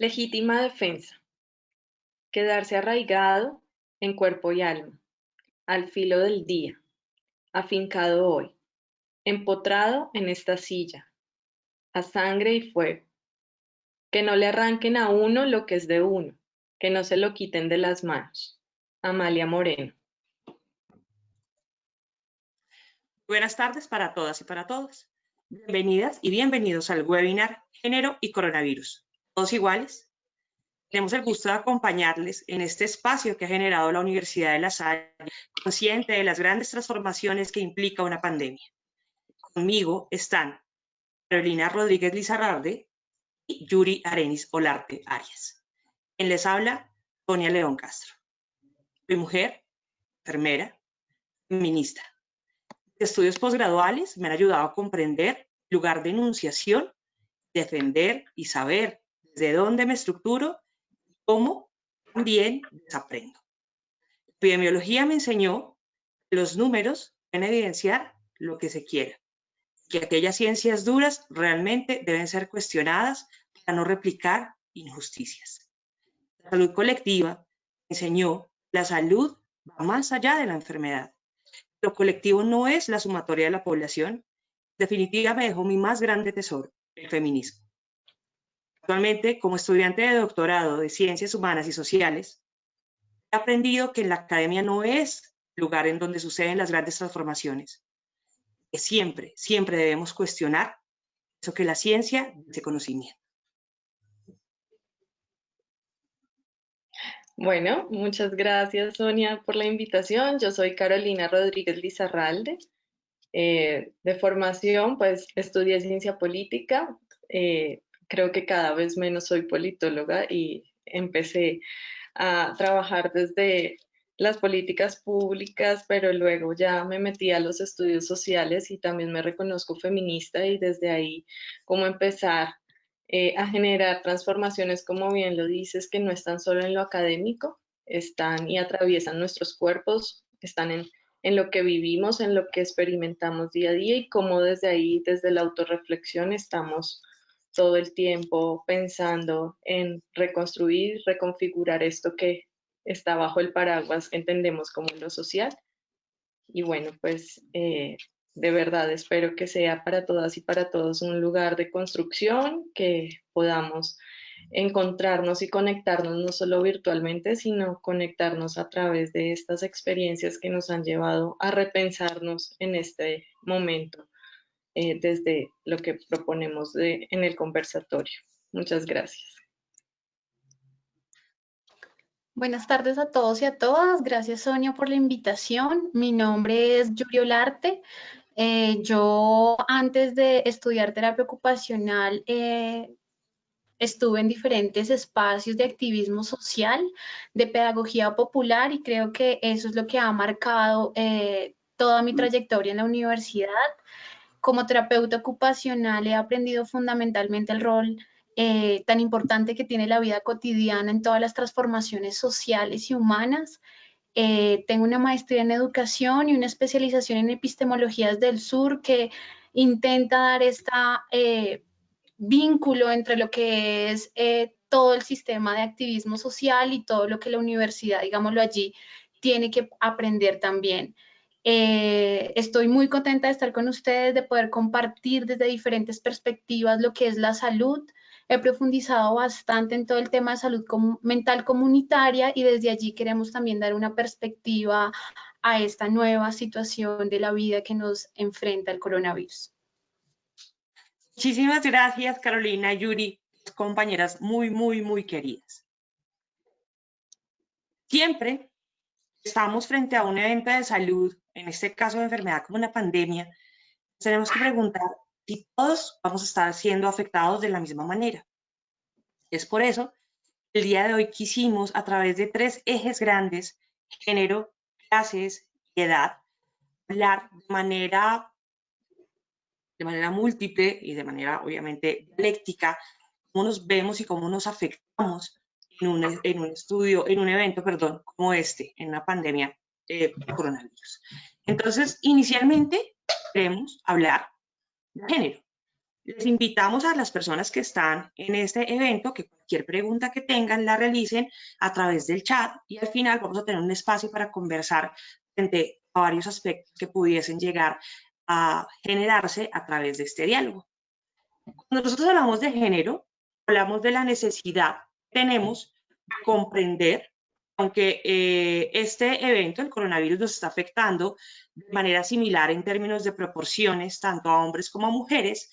Legítima defensa. Quedarse arraigado en cuerpo y alma, al filo del día, afincado hoy, empotrado en esta silla, a sangre y fuego. Que no le arranquen a uno lo que es de uno, que no se lo quiten de las manos. Amalia Moreno. Buenas tardes para todas y para todos. Bienvenidas y bienvenidos al webinar Género y Coronavirus. ¿Todos iguales? Tenemos el gusto de acompañarles en este espacio que ha generado la Universidad de La Salle, consciente de las grandes transformaciones que implica una pandemia. Conmigo están Carolina Rodríguez Lizarralde y Yuri Arenis Olarte Arias. Quien les habla, Sonia León Castro. Soy mujer, enfermera, feminista. Estudios posgraduales me han ayudado a comprender el lugar de enunciación, defender y saber desde dónde me estructuro y cómo también desaprendo. La epidemiología me enseñó que los números pueden evidenciar lo que se quiera, que aquellas ciencias duras realmente deben ser cuestionadas para no replicar injusticias. La salud colectiva me enseñó que la salud va más allá de la enfermedad. Lo colectivo no es la sumatoria de la población. En definitiva, me dejó mi más grande tesoro, el feminismo. Actualmente, como estudiante de doctorado de Ciencias Humanas y Sociales, he aprendido que en la academia no es el lugar en donde suceden las grandes transformaciones, que siempre, siempre debemos cuestionar eso que la ciencia dice conocimiento. Bueno, muchas gracias, Sonia, por la invitación. Yo soy Carolina Rodríguez Lizarralde. De formación, pues estudié ciencia política. Creo que cada vez menos soy politóloga y empecé a trabajar desde las políticas públicas, pero luego ya me metí a los estudios sociales y también me reconozco feminista y desde ahí cómo empezar a generar transformaciones, como bien lo dices, que no están solo en lo académico, están y atraviesan nuestros cuerpos, están en lo que vivimos, en lo que experimentamos día a día y cómo desde ahí, desde la autorreflexión, estamos todo el tiempo pensando en reconstruir, reconfigurar esto que está bajo el paraguas que entendemos como lo social. Y bueno, pues de verdad espero que sea para todas y para todos un lugar de construcción, que podamos encontrarnos y conectarnos no solo virtualmente, sino conectarnos a través de estas experiencias que nos han llevado a repensarnos en este momento desde lo que proponemos en el conversatorio. Muchas gracias. Buenas tardes a todos y a todas. Gracias, Sonia, por la invitación. Mi nombre es Yuri Olarte. Yo, antes de estudiar terapia ocupacional, estuve en diferentes espacios de activismo social, de pedagogía popular, y creo que eso es lo que ha marcado toda mi trayectoria en la universidad. Como terapeuta ocupacional he aprendido fundamentalmente el rol tan importante que tiene la vida cotidiana en todas las transformaciones sociales y humanas. Tengo una maestría en educación y una especialización en epistemologías del sur que intenta dar este vínculo entre lo que es todo el sistema de activismo social y todo lo que la universidad, digámoslo allí, tiene que aprender también. Estoy muy contenta de estar con ustedes, de poder compartir desde diferentes perspectivas lo que es la salud. He profundizado bastante en todo el tema de salud mental comunitaria y desde allí queremos también dar una perspectiva a esta nueva situación de la vida que nos enfrenta el coronavirus. Muchísimas gracias, Carolina, Yuri, compañeras muy queridas. Siempre estamos frente a un evento de salud, en este caso de enfermedad como una pandemia, tenemos que preguntar si todos vamos a estar siendo afectados de la misma manera. Es por eso que el día de hoy quisimos, a través de 3 ejes grandes, género, clases y edad, hablar de manera múltiple y de manera obviamente dialéctica, cómo nos vemos y cómo nos afectamos en un evento, como este, en una pandemia de coronavirus. Entonces, inicialmente queremos hablar de género. Les invitamos a las personas que están en este evento que cualquier pregunta que tengan la realicen a través del chat y al final vamos a tener un espacio para conversar frente a varios aspectos que pudiesen llegar a generarse a través de este diálogo. Cuando nosotros hablamos de género, hablamos de la necesidad que tenemos de comprender, aunque este evento, el coronavirus, nos está afectando de manera similar en términos de proporciones, tanto a hombres como a mujeres,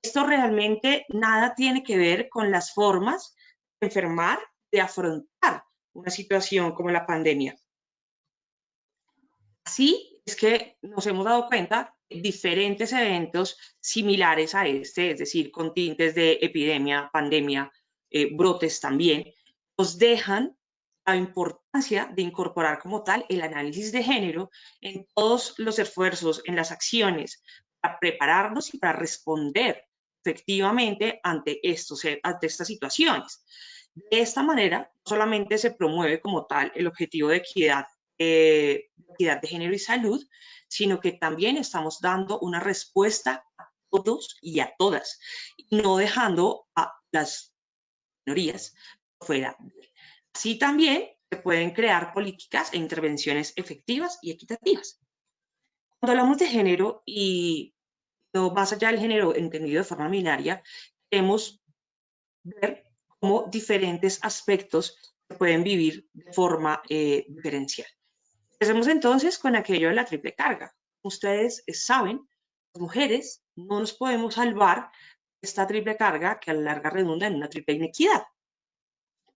esto realmente nada tiene que ver con las formas de enfermar, de afrontar una situación como la pandemia. Así es que nos hemos dado cuenta que diferentes eventos similares a este, es decir, con tintes de epidemia, pandemia, brotes también, nos dejan la importancia de incorporar como tal el análisis de género en todos los esfuerzos, en las acciones, para prepararnos y para responder efectivamente ante estas situaciones. De esta manera, no solamente se promueve como tal el objetivo de equidad de género y salud, sino que también estamos dando una respuesta a todos y a todas, y no dejando a las minorías fuera. Así también se pueden crear políticas e intervenciones efectivas y equitativas. Cuando hablamos de género y no más allá del género entendido de forma binaria, queremos ver cómo diferentes aspectos se pueden vivir de forma diferencial. Empecemos entonces con aquello de la triple carga. Ustedes saben, las mujeres no nos podemos salvar de esta triple carga que a la larga redunda en una triple inequidad.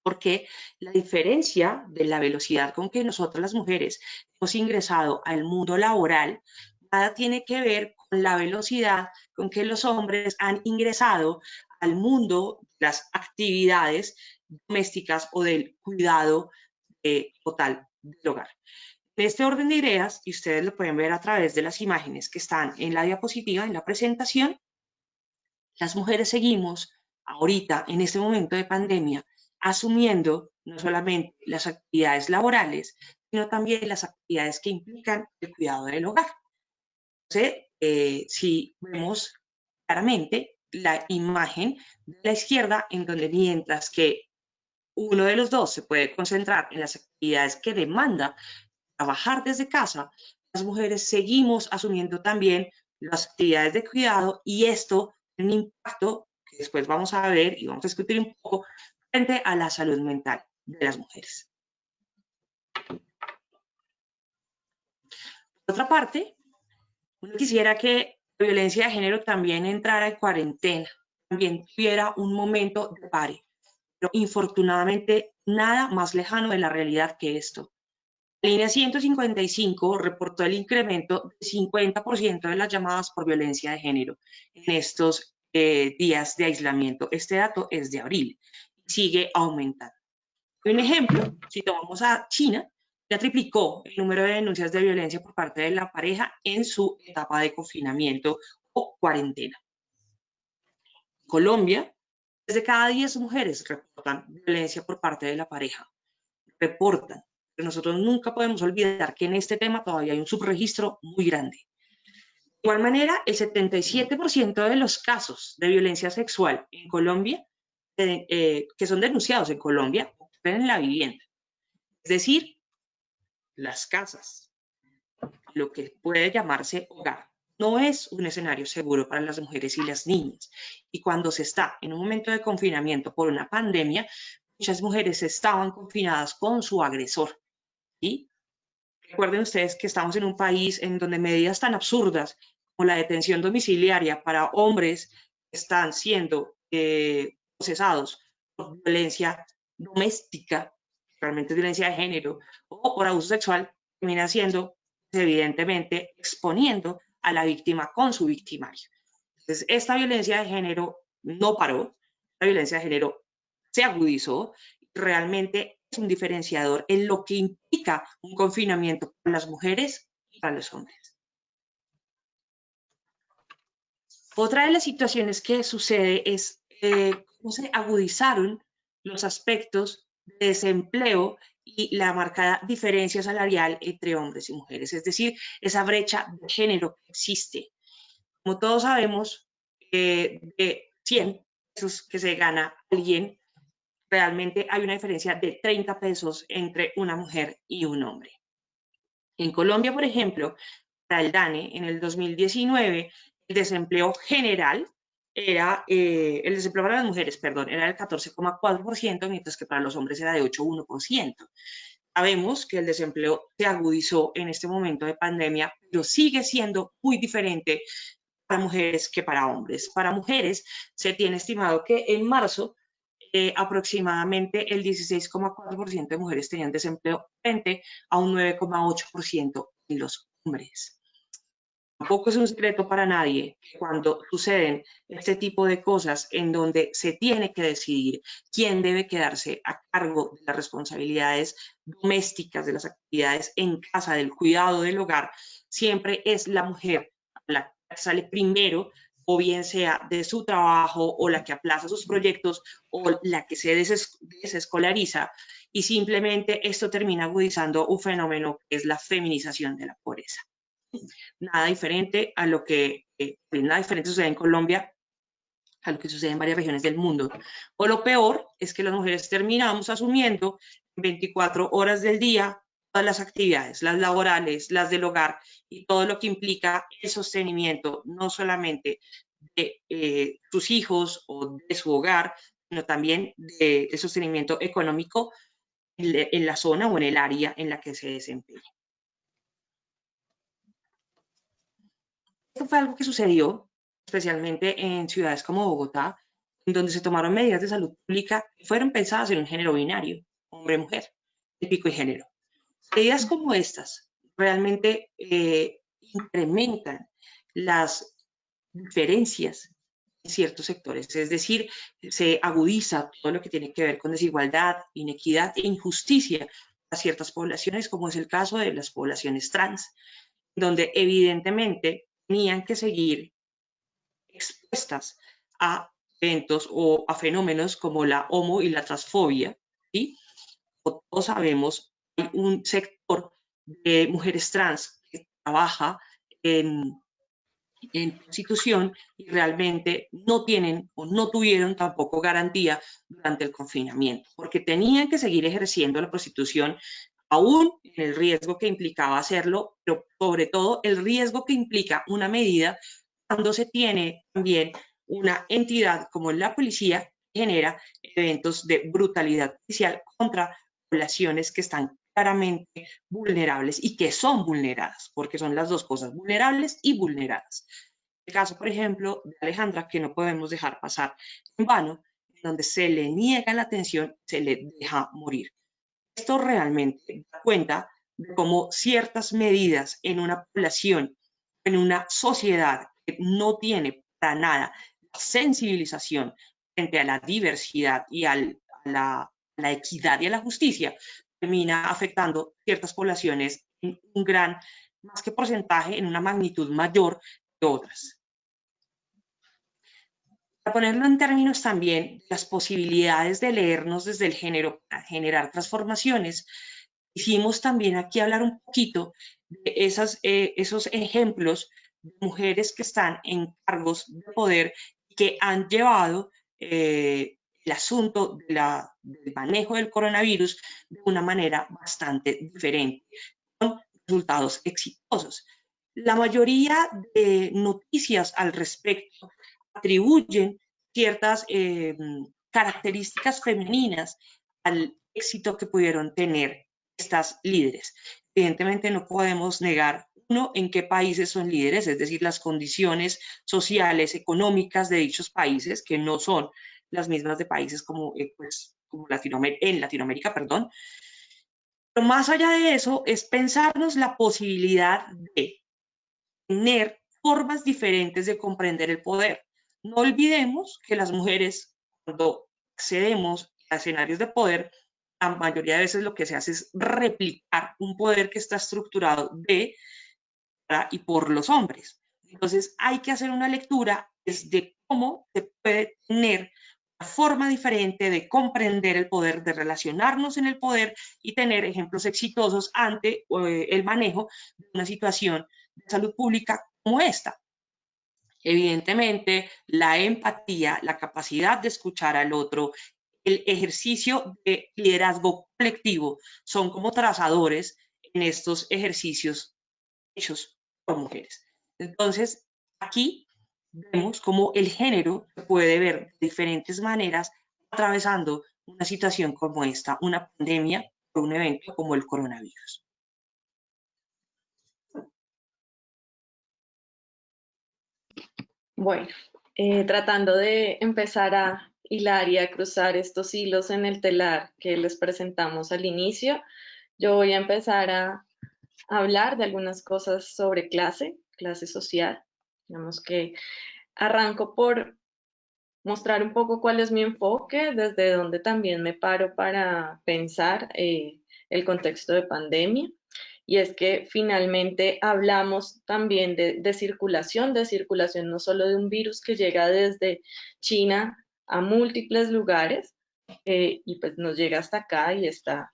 Porque la diferencia de la velocidad con que nosotras las mujeres hemos ingresado al mundo laboral nada tiene que ver con la velocidad con que los hombres han ingresado al mundo de las actividades domésticas o del cuidado total del hogar. En este orden de ideas, y ustedes lo pueden ver a través de las imágenes que están en la diapositiva, en la presentación, las mujeres seguimos ahorita, en este momento de pandemia, asumiendo no solamente las actividades laborales, sino también las actividades que implican el cuidado del hogar. Entonces, si vemos claramente la imagen de la izquierda, en donde mientras que uno de los dos se puede concentrar en las actividades que demanda trabajar desde casa, las mujeres seguimos asumiendo también las actividades de cuidado y esto tiene un impacto que después vamos a ver y vamos a discutir un poco frente a la salud mental de las mujeres. Por otra parte, uno quisiera que la violencia de género también entrara en cuarentena, también tuviera un momento de pare, pero infortunadamente nada más lejano de la realidad que esto. La línea 155 reportó el incremento del 50% de las llamadas por violencia de género en estos días de aislamiento. Este dato es de abril y sigue aumentando. Un ejemplo, si tomamos a China, ya triplicó el número de denuncias de violencia por parte de la pareja en su etapa de confinamiento o cuarentena. Colombia, desde cada 10 mujeres reportan violencia por parte de la pareja. Reportan. Pero nosotros nunca podemos olvidar que en este tema todavía hay un subregistro muy grande. De igual manera, el 77% de los casos de violencia sexual en Colombia, que son denunciados en Colombia, ocurren en la vivienda. Es decir, las casas, lo que puede llamarse hogar, no es un escenario seguro para las mujeres y las niñas. Y cuando se está en un momento de confinamiento por una pandemia, muchas mujeres estaban confinadas con su agresor. ¿Sí? Recuerden ustedes que estamos en un país en donde medidas tan absurdas como la detención domiciliaria para hombres que están siendo procesados por violencia doméstica, realmente violencia de género, o por abuso sexual, termina siendo evidentemente exponiendo a la víctima con su victimario. Entonces, esta violencia de género no paró, la violencia de género se agudizó, realmente es un diferenciador en lo que implica un confinamiento para las mujeres y para los hombres. Otra de las situaciones que sucede es cómo se agudizaron los aspectos de desempleo y la marcada diferencia salarial entre hombres y mujeres, es decir, esa brecha de género que existe. Como todos sabemos, de 100 pesos que se gana alguien, realmente hay una diferencia de 30 pesos entre una mujer y un hombre. En Colombia, por ejemplo, para el DANE, en el 2019, el desempleo general era, el desempleo para las mujeres, perdón, era del 14,4%, mientras que para los hombres era de 8,1%. Sabemos que el desempleo se agudizó en este momento de pandemia, pero sigue siendo muy diferente para mujeres que para hombres. Para mujeres se tiene estimado que en marzo aproximadamente el 16,4% de mujeres tenían desempleo frente a un 9,8% en los hombres. Tampoco es un secreto para nadie que cuando suceden este tipo de cosas en donde se tiene que decidir quién debe quedarse a cargo de las responsabilidades domésticas, de las actividades en casa, del cuidado del hogar, siempre es la mujer la que sale primero, o bien sea de su trabajo o la que aplaza sus proyectos o la que se desescolariza, y simplemente esto termina agudizando un fenómeno que es la feminización de la pobreza. Nada diferente a lo que nada diferente sucede en Colombia a lo que sucede en varias regiones del mundo. O lo peor es que las mujeres terminamos asumiendo 24 horas del día todas las actividades, las laborales, las del hogar y todo lo que implica el sostenimiento, no solamente de sus hijos o de su hogar, sino también del sostenimiento económico en la zona o en el área en la que se desempeña. Esto fue algo que sucedió especialmente en ciudades como Bogotá, en donde se tomaron medidas de salud pública que fueron pensadas en un género binario, hombre-mujer, de pico y género. Medidas como estas realmente incrementan las diferencias en ciertos sectores, es decir, se agudiza todo lo que tiene que ver con desigualdad, inequidad e injusticia a ciertas poblaciones, como es el caso de las poblaciones trans, donde evidentemente tenían que seguir expuestas a eventos o a fenómenos como la homo y la transfobia, ¿sí? Como todos sabemos, hay un sector de mujeres trans que trabaja en prostitución y realmente no tienen o no tuvieron tampoco garantía durante el confinamiento, porque tenían que seguir ejerciendo la prostitución aún en el riesgo que implicaba hacerlo, pero sobre todo el riesgo que implica una medida cuando se tiene también una entidad como la policía que genera eventos de brutalidad policial contra poblaciones que están claramente vulnerables y que son vulneradas, porque son las dos cosas, vulnerables y vulneradas. El caso, por ejemplo, de Alejandra, que no podemos dejar pasar en vano, donde se le niega la atención, se le deja morir. Esto realmente da cuenta de cómo ciertas medidas en una población, en una sociedad que no tiene para nada la sensibilización frente a la diversidad y a la equidad y a la justicia, termina afectando ciertas poblaciones en un gran, más que porcentaje, en una magnitud mayor que otras. Para ponerlo en términos también, las posibilidades de leernos desde el género para generar transformaciones, hicimos también aquí hablar un poquito de esos ejemplos de mujeres que están en cargos de poder y que han llevado el asunto del manejo del coronavirus de una manera bastante diferente, con resultados exitosos. La mayoría de noticias al respecto atribuyen ciertas características femeninas al éxito que pudieron tener estas líderes. Evidentemente no podemos negar, uno, en qué países son líderes, es decir, las condiciones sociales, económicas de dichos países, que no son las mismas de países como, como en Latinoamérica, perdón. Pero más allá de eso, es pensarnos la posibilidad de tener formas diferentes de comprender el poder. No olvidemos que las mujeres, cuando accedemos a escenarios de poder, la mayoría de veces lo que se hace es replicar un poder que está estructurado de, para y por los hombres. Entonces hay que hacer una lectura de cómo se puede tener una forma diferente de comprender el poder, de relacionarnos en el poder y tener ejemplos exitosos ante el manejo de una situación de salud pública como esta. Evidentemente, la empatía, la capacidad de escuchar al otro, el ejercicio de liderazgo colectivo son como trazadores en estos ejercicios hechos por mujeres. Entonces, aquí vemos cómo el género se puede ver de diferentes maneras atravesando una situación como esta, una pandemia por un evento como el coronavirus. Bueno, tratando de empezar a hilar y a cruzar estos hilos en el telar que les presentamos al inicio, yo voy a empezar a hablar de algunas cosas sobre clase social. Digamos que arranco por mostrar un poco cuál es mi enfoque, desde donde también me paro para pensar el contexto de pandemia. Y es que finalmente hablamos también de circulación no solo de un virus que llega desde China a múltiples lugares y pues nos llega hasta acá y está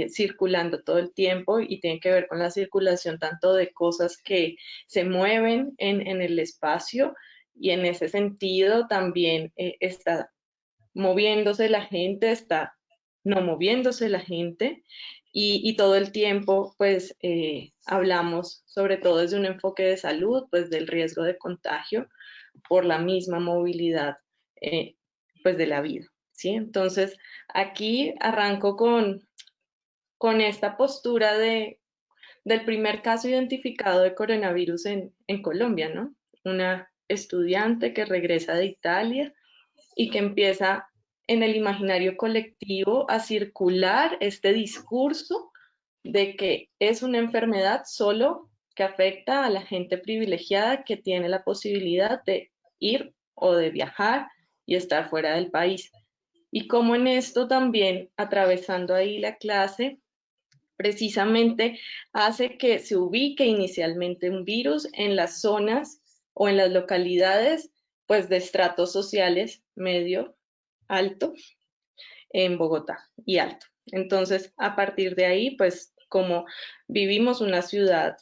circulando todo el tiempo y tiene que ver con la circulación tanto de cosas que se mueven en el espacio y en ese sentido también está moviéndose la gente, está no moviéndose la gente y todo el tiempo pues hablamos sobre todo desde un enfoque de salud, pues del riesgo de contagio por la misma movilidad pues de la vida, ¿sí? Entonces aquí arranco con esta postura del primer caso identificado de coronavirus en Colombia, ¿no? Una estudiante que regresa de Italia y que empieza en el imaginario colectivo a circular este discurso de que es una enfermedad solo que afecta a la gente privilegiada que tiene la posibilidad de ir o de viajar y estar fuera del país. Y como en esto también, atravesando ahí la clase, precisamente hace que se ubique inicialmente un virus en las zonas o en las localidades pues de estratos sociales medio, alto en Bogotá y alto. Entonces, a partir de ahí, pues como vivimos una ciudad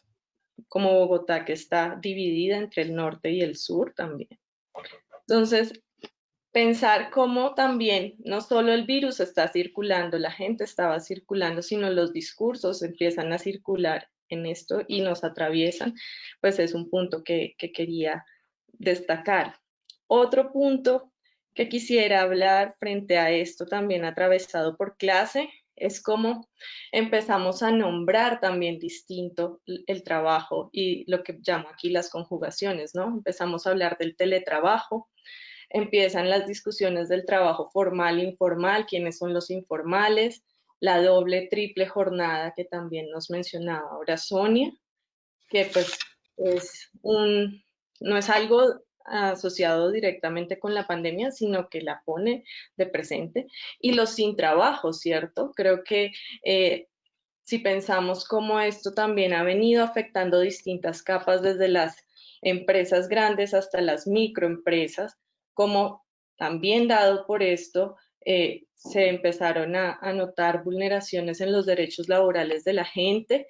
como Bogotá que está dividida entre el norte y el sur también. Entonces, pensar cómo también no solo el virus está circulando, la gente estaba circulando, sino los discursos empiezan a circular en esto y nos atraviesan, pues es un punto que quería destacar. Otro punto que quisiera hablar frente a esto también atravesado por clase es cómo empezamos a nombrar también distinto el trabajo y lo que llamo aquí las conjugaciones, ¿no? Empezamos a hablar del teletrabajo, empiezan las discusiones del trabajo formal e informal, quiénes son los informales, la doble, triple jornada que también nos mencionaba ahora Sonia, que pues no es algo asociado directamente con la pandemia, sino que la pone de presente. Y los sin trabajo, ¿cierto? Creo que si pensamos cómo esto también ha venido afectando distintas capas desde las empresas grandes hasta las microempresas, como también dado por esto, se empezaron a notar vulneraciones en los derechos laborales de la gente,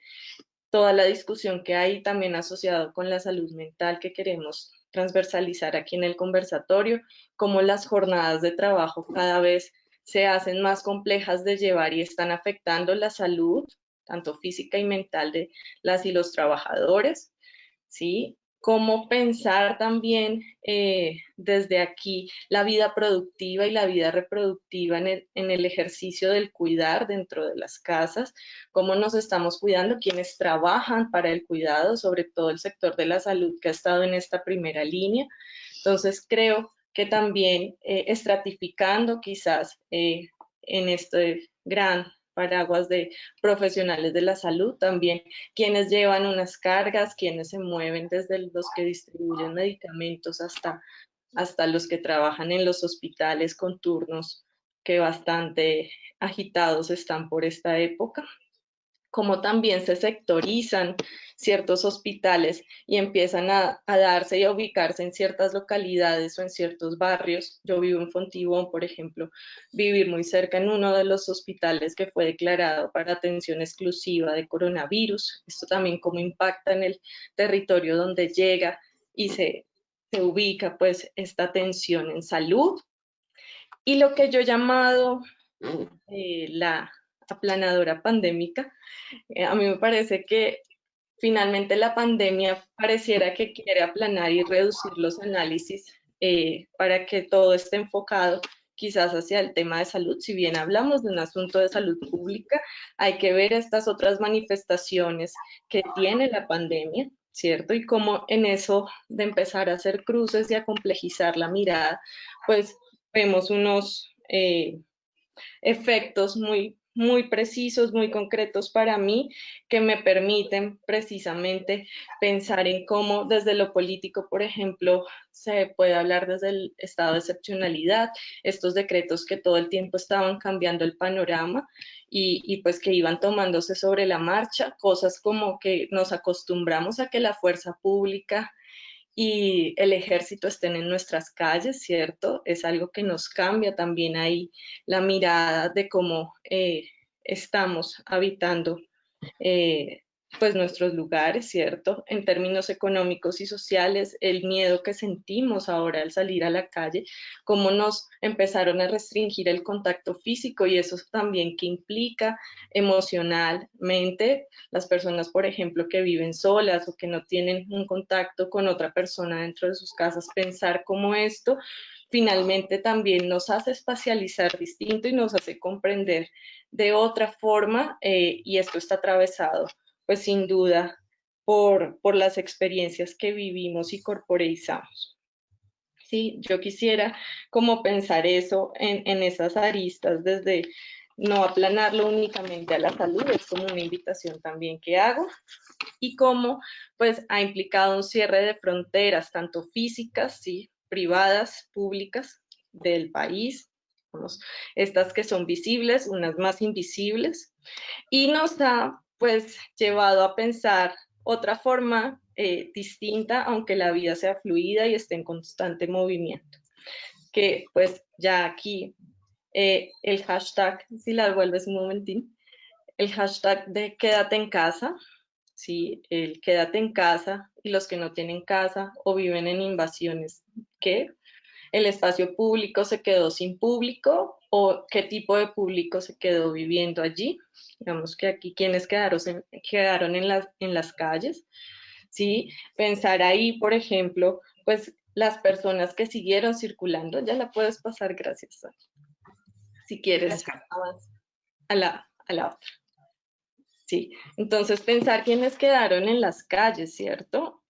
toda la discusión que hay también asociado con la salud mental que queremos transversalizar aquí en el conversatorio, como las jornadas de trabajo cada vez se hacen más complejas de llevar y están afectando la salud, tanto física y mental de las y los trabajadores, ¿sí? Cómo pensar también desde aquí la vida productiva y la vida reproductiva en el ejercicio del cuidar dentro de las casas, cómo nos estamos cuidando, quienes trabajan para el cuidado, sobre todo el sector de la salud que ha estado en esta primera línea. Entonces creo que también estratificando quizás en este gran paraguas de profesionales de la salud, también quienes llevan unas cargas, quienes se mueven desde los que distribuyen medicamentos hasta los que trabajan en los hospitales con turnos que bastante agitados están por esta época, como también se sectorizan ciertos hospitales y empiezan a darse y a ubicarse en ciertas localidades o en ciertos barrios. Yo vivo en Fontibón, por ejemplo, vivir muy cerca en uno de los hospitales que fue declarado para atención exclusiva de coronavirus. Esto también cómo impacta en el territorio donde llega y se se ubica pues esta atención en salud y lo que yo he llamado la aplanadora pandémica. A mí me parece que finalmente la pandemia pareciera que quiere aplanar y reducir los análisis para que todo esté enfocado quizás hacia el tema de salud. Si bien hablamos de un asunto de salud pública, hay que ver estas otras manifestaciones que tiene la pandemia, ¿cierto? Y cómo en eso de empezar a hacer cruces y a complejizar la mirada, pues vemos unos efectos muy precisos, muy concretos para mí, que me permiten precisamente pensar en cómo desde lo político, por ejemplo, se puede hablar desde el estado de excepcionalidad, estos decretos que todo el tiempo estaban cambiando el panorama y pues que iban tomándose sobre la marcha, cosas como que nos acostumbramos a que la fuerza pública y el ejército estén en nuestras calles, ¿cierto? Es algo que nos cambia también ahí la mirada de cómo estamos habitando pues nuestros lugares, ¿cierto? En términos económicos y sociales, el miedo que sentimos ahora al salir a la calle, cómo nos empezaron a restringir el contacto físico y eso también que implica emocionalmente las personas, por ejemplo, que viven solas o que no tienen un contacto con otra persona dentro de sus casas, pensar cómo esto finalmente también nos hace espacializar distinto y nos hace comprender de otra forma y esto está atravesado pues sin duda por las experiencias que vivimos y corporeizamos. Sí, yo quisiera como pensar eso en esas aristas desde no aplanarlo únicamente a la salud, es como una invitación también que hago y cómo pues ha implicado un cierre de fronteras, tanto físicas, sí, privadas, públicas del país, estas que son visibles, unas más invisibles, y nos ha pues llevado a pensar otra forma distinta, aunque la vida sea fluida y esté en constante movimiento. Que pues ya aquí el hashtag, si la vuelves un momentín, el hashtag de quédate en casa, ¿sí? El quédate en casa y los que no tienen casa o viven en invasiones, ¿qué? ¿El espacio público se quedó sin público o qué tipo de público se quedó viviendo allí? Digamos que aquí quienes quedaron en las calles, ¿sí? Pensar ahí, por ejemplo, pues las personas que siguieron circulando, ya la puedes pasar, gracias, si quieres, a la otra. Sí, entonces pensar quiénes quedaron en las calles, ¿cierto?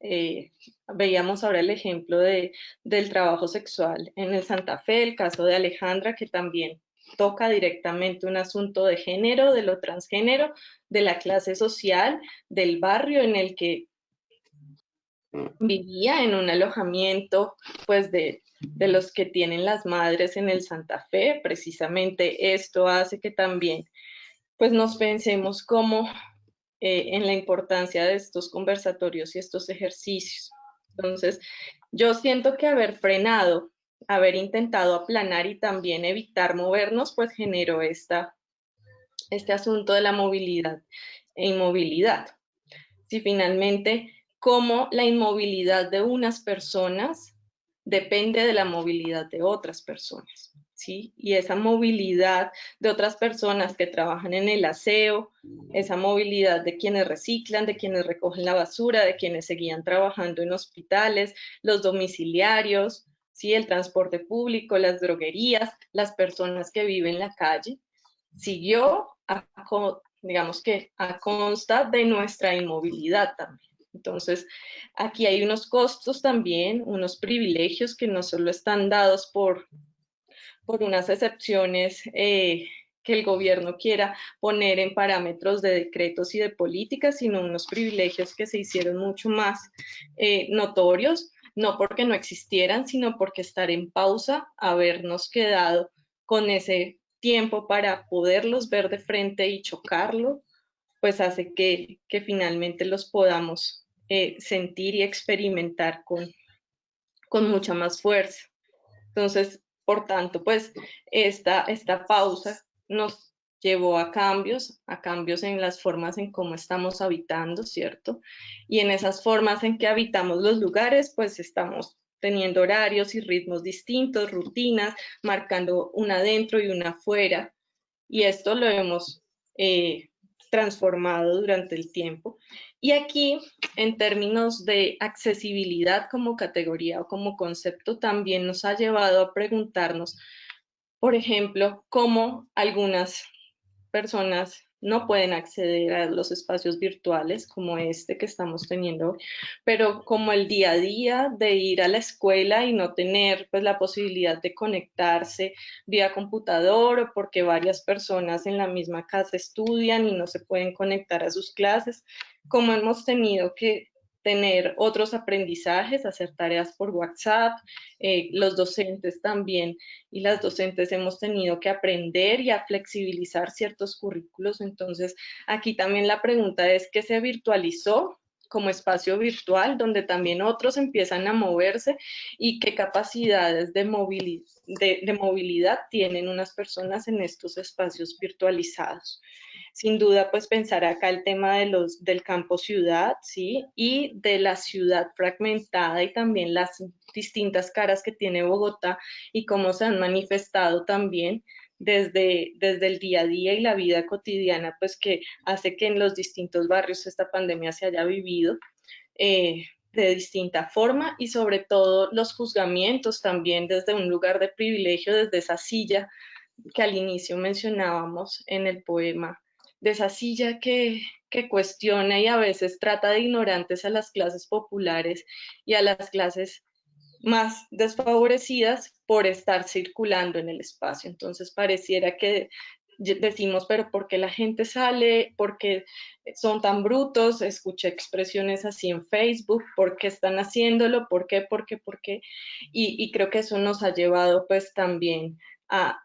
Veíamos ahora el ejemplo del trabajo sexual en el Santa Fe, el caso de Alejandra, que también toca directamente un asunto de género, de lo transgénero, de la clase social, del barrio en el que vivía, en un alojamiento, pues de los que tienen las madres en el Santa Fe. Precisamente esto hace que también pues nos pensemos cómo en la importancia de estos conversatorios y estos ejercicios. Entonces, yo siento que haber frenado, haber intentado aplanar y también evitar movernos, pues generó este asunto de la movilidad e inmovilidad. Si finalmente, cómo la inmovilidad de unas personas depende de la movilidad de otras personas. ¿Sí? Y esa movilidad de otras personas que trabajan en el aseo, esa movilidad de quienes reciclan, de quienes recogen la basura, de quienes seguían trabajando en hospitales, los domiciliarios, ¿sí? El transporte público, las droguerías, las personas que viven en la calle, siguió, digamos que a consta de nuestra inmovilidad también. Entonces, aquí hay unos costos también, unos privilegios que no solo están dados por unas excepciones que el gobierno quiera poner en parámetros de decretos y de políticas, sino unos privilegios que se hicieron mucho más notorios, no porque no existieran, sino porque estar en pausa, habernos quedado con ese tiempo para poderlos ver de frente y chocarlo, pues hace que finalmente los podamos sentir y experimentar con mucha más fuerza. Entonces, por tanto, pues esta pausa nos llevó a cambios en las formas en cómo estamos habitando, ¿cierto? Y en esas formas en que habitamos los lugares, pues estamos teniendo horarios y ritmos distintos, rutinas, marcando una adentro y una afuera, y esto lo hemos transformado durante el tiempo. Y aquí, en términos de accesibilidad como categoría o como concepto, también nos ha llevado a preguntarnos, por ejemplo, cómo algunas personas no pueden acceder a los espacios virtuales como este que estamos teniendo hoy, pero como el día a día de ir a la escuela y no tener pues la posibilidad de conectarse vía computador o porque varias personas en la misma casa estudian y no se pueden conectar a sus clases, como hemos tenido que tener otros aprendizajes, hacer tareas por WhatsApp, los docentes también y las docentes hemos tenido que aprender y a flexibilizar ciertos currículos. Entonces, aquí también la pregunta es, ¿qué se virtualizó como espacio virtual, donde también otros empiezan a moverse y qué capacidades de movilidad tienen unas personas en estos espacios virtualizados? Sin duda, pues pensar acá el tema del campo ciudad, ¿sí? Y de la ciudad fragmentada y también las distintas caras que tiene Bogotá y cómo se han manifestado también desde el día a día y la vida cotidiana, pues que hace que en los distintos barrios esta pandemia se haya vivido de distinta forma y sobre todo los juzgamientos también desde un lugar de privilegio, desde esa silla que al inicio mencionábamos en el poema, de esa silla que cuestiona y a veces trata de ignorantes a las clases populares y a las clases más desfavorecidas por estar circulando en el espacio. Entonces pareciera que decimos, pero ¿por qué la gente sale? ¿Por qué son tan brutos? Escuché expresiones así en Facebook, ¿por qué están haciéndolo? ¿Por qué? ¿Por qué? ¿Por qué? Y creo que eso nos ha llevado pues también a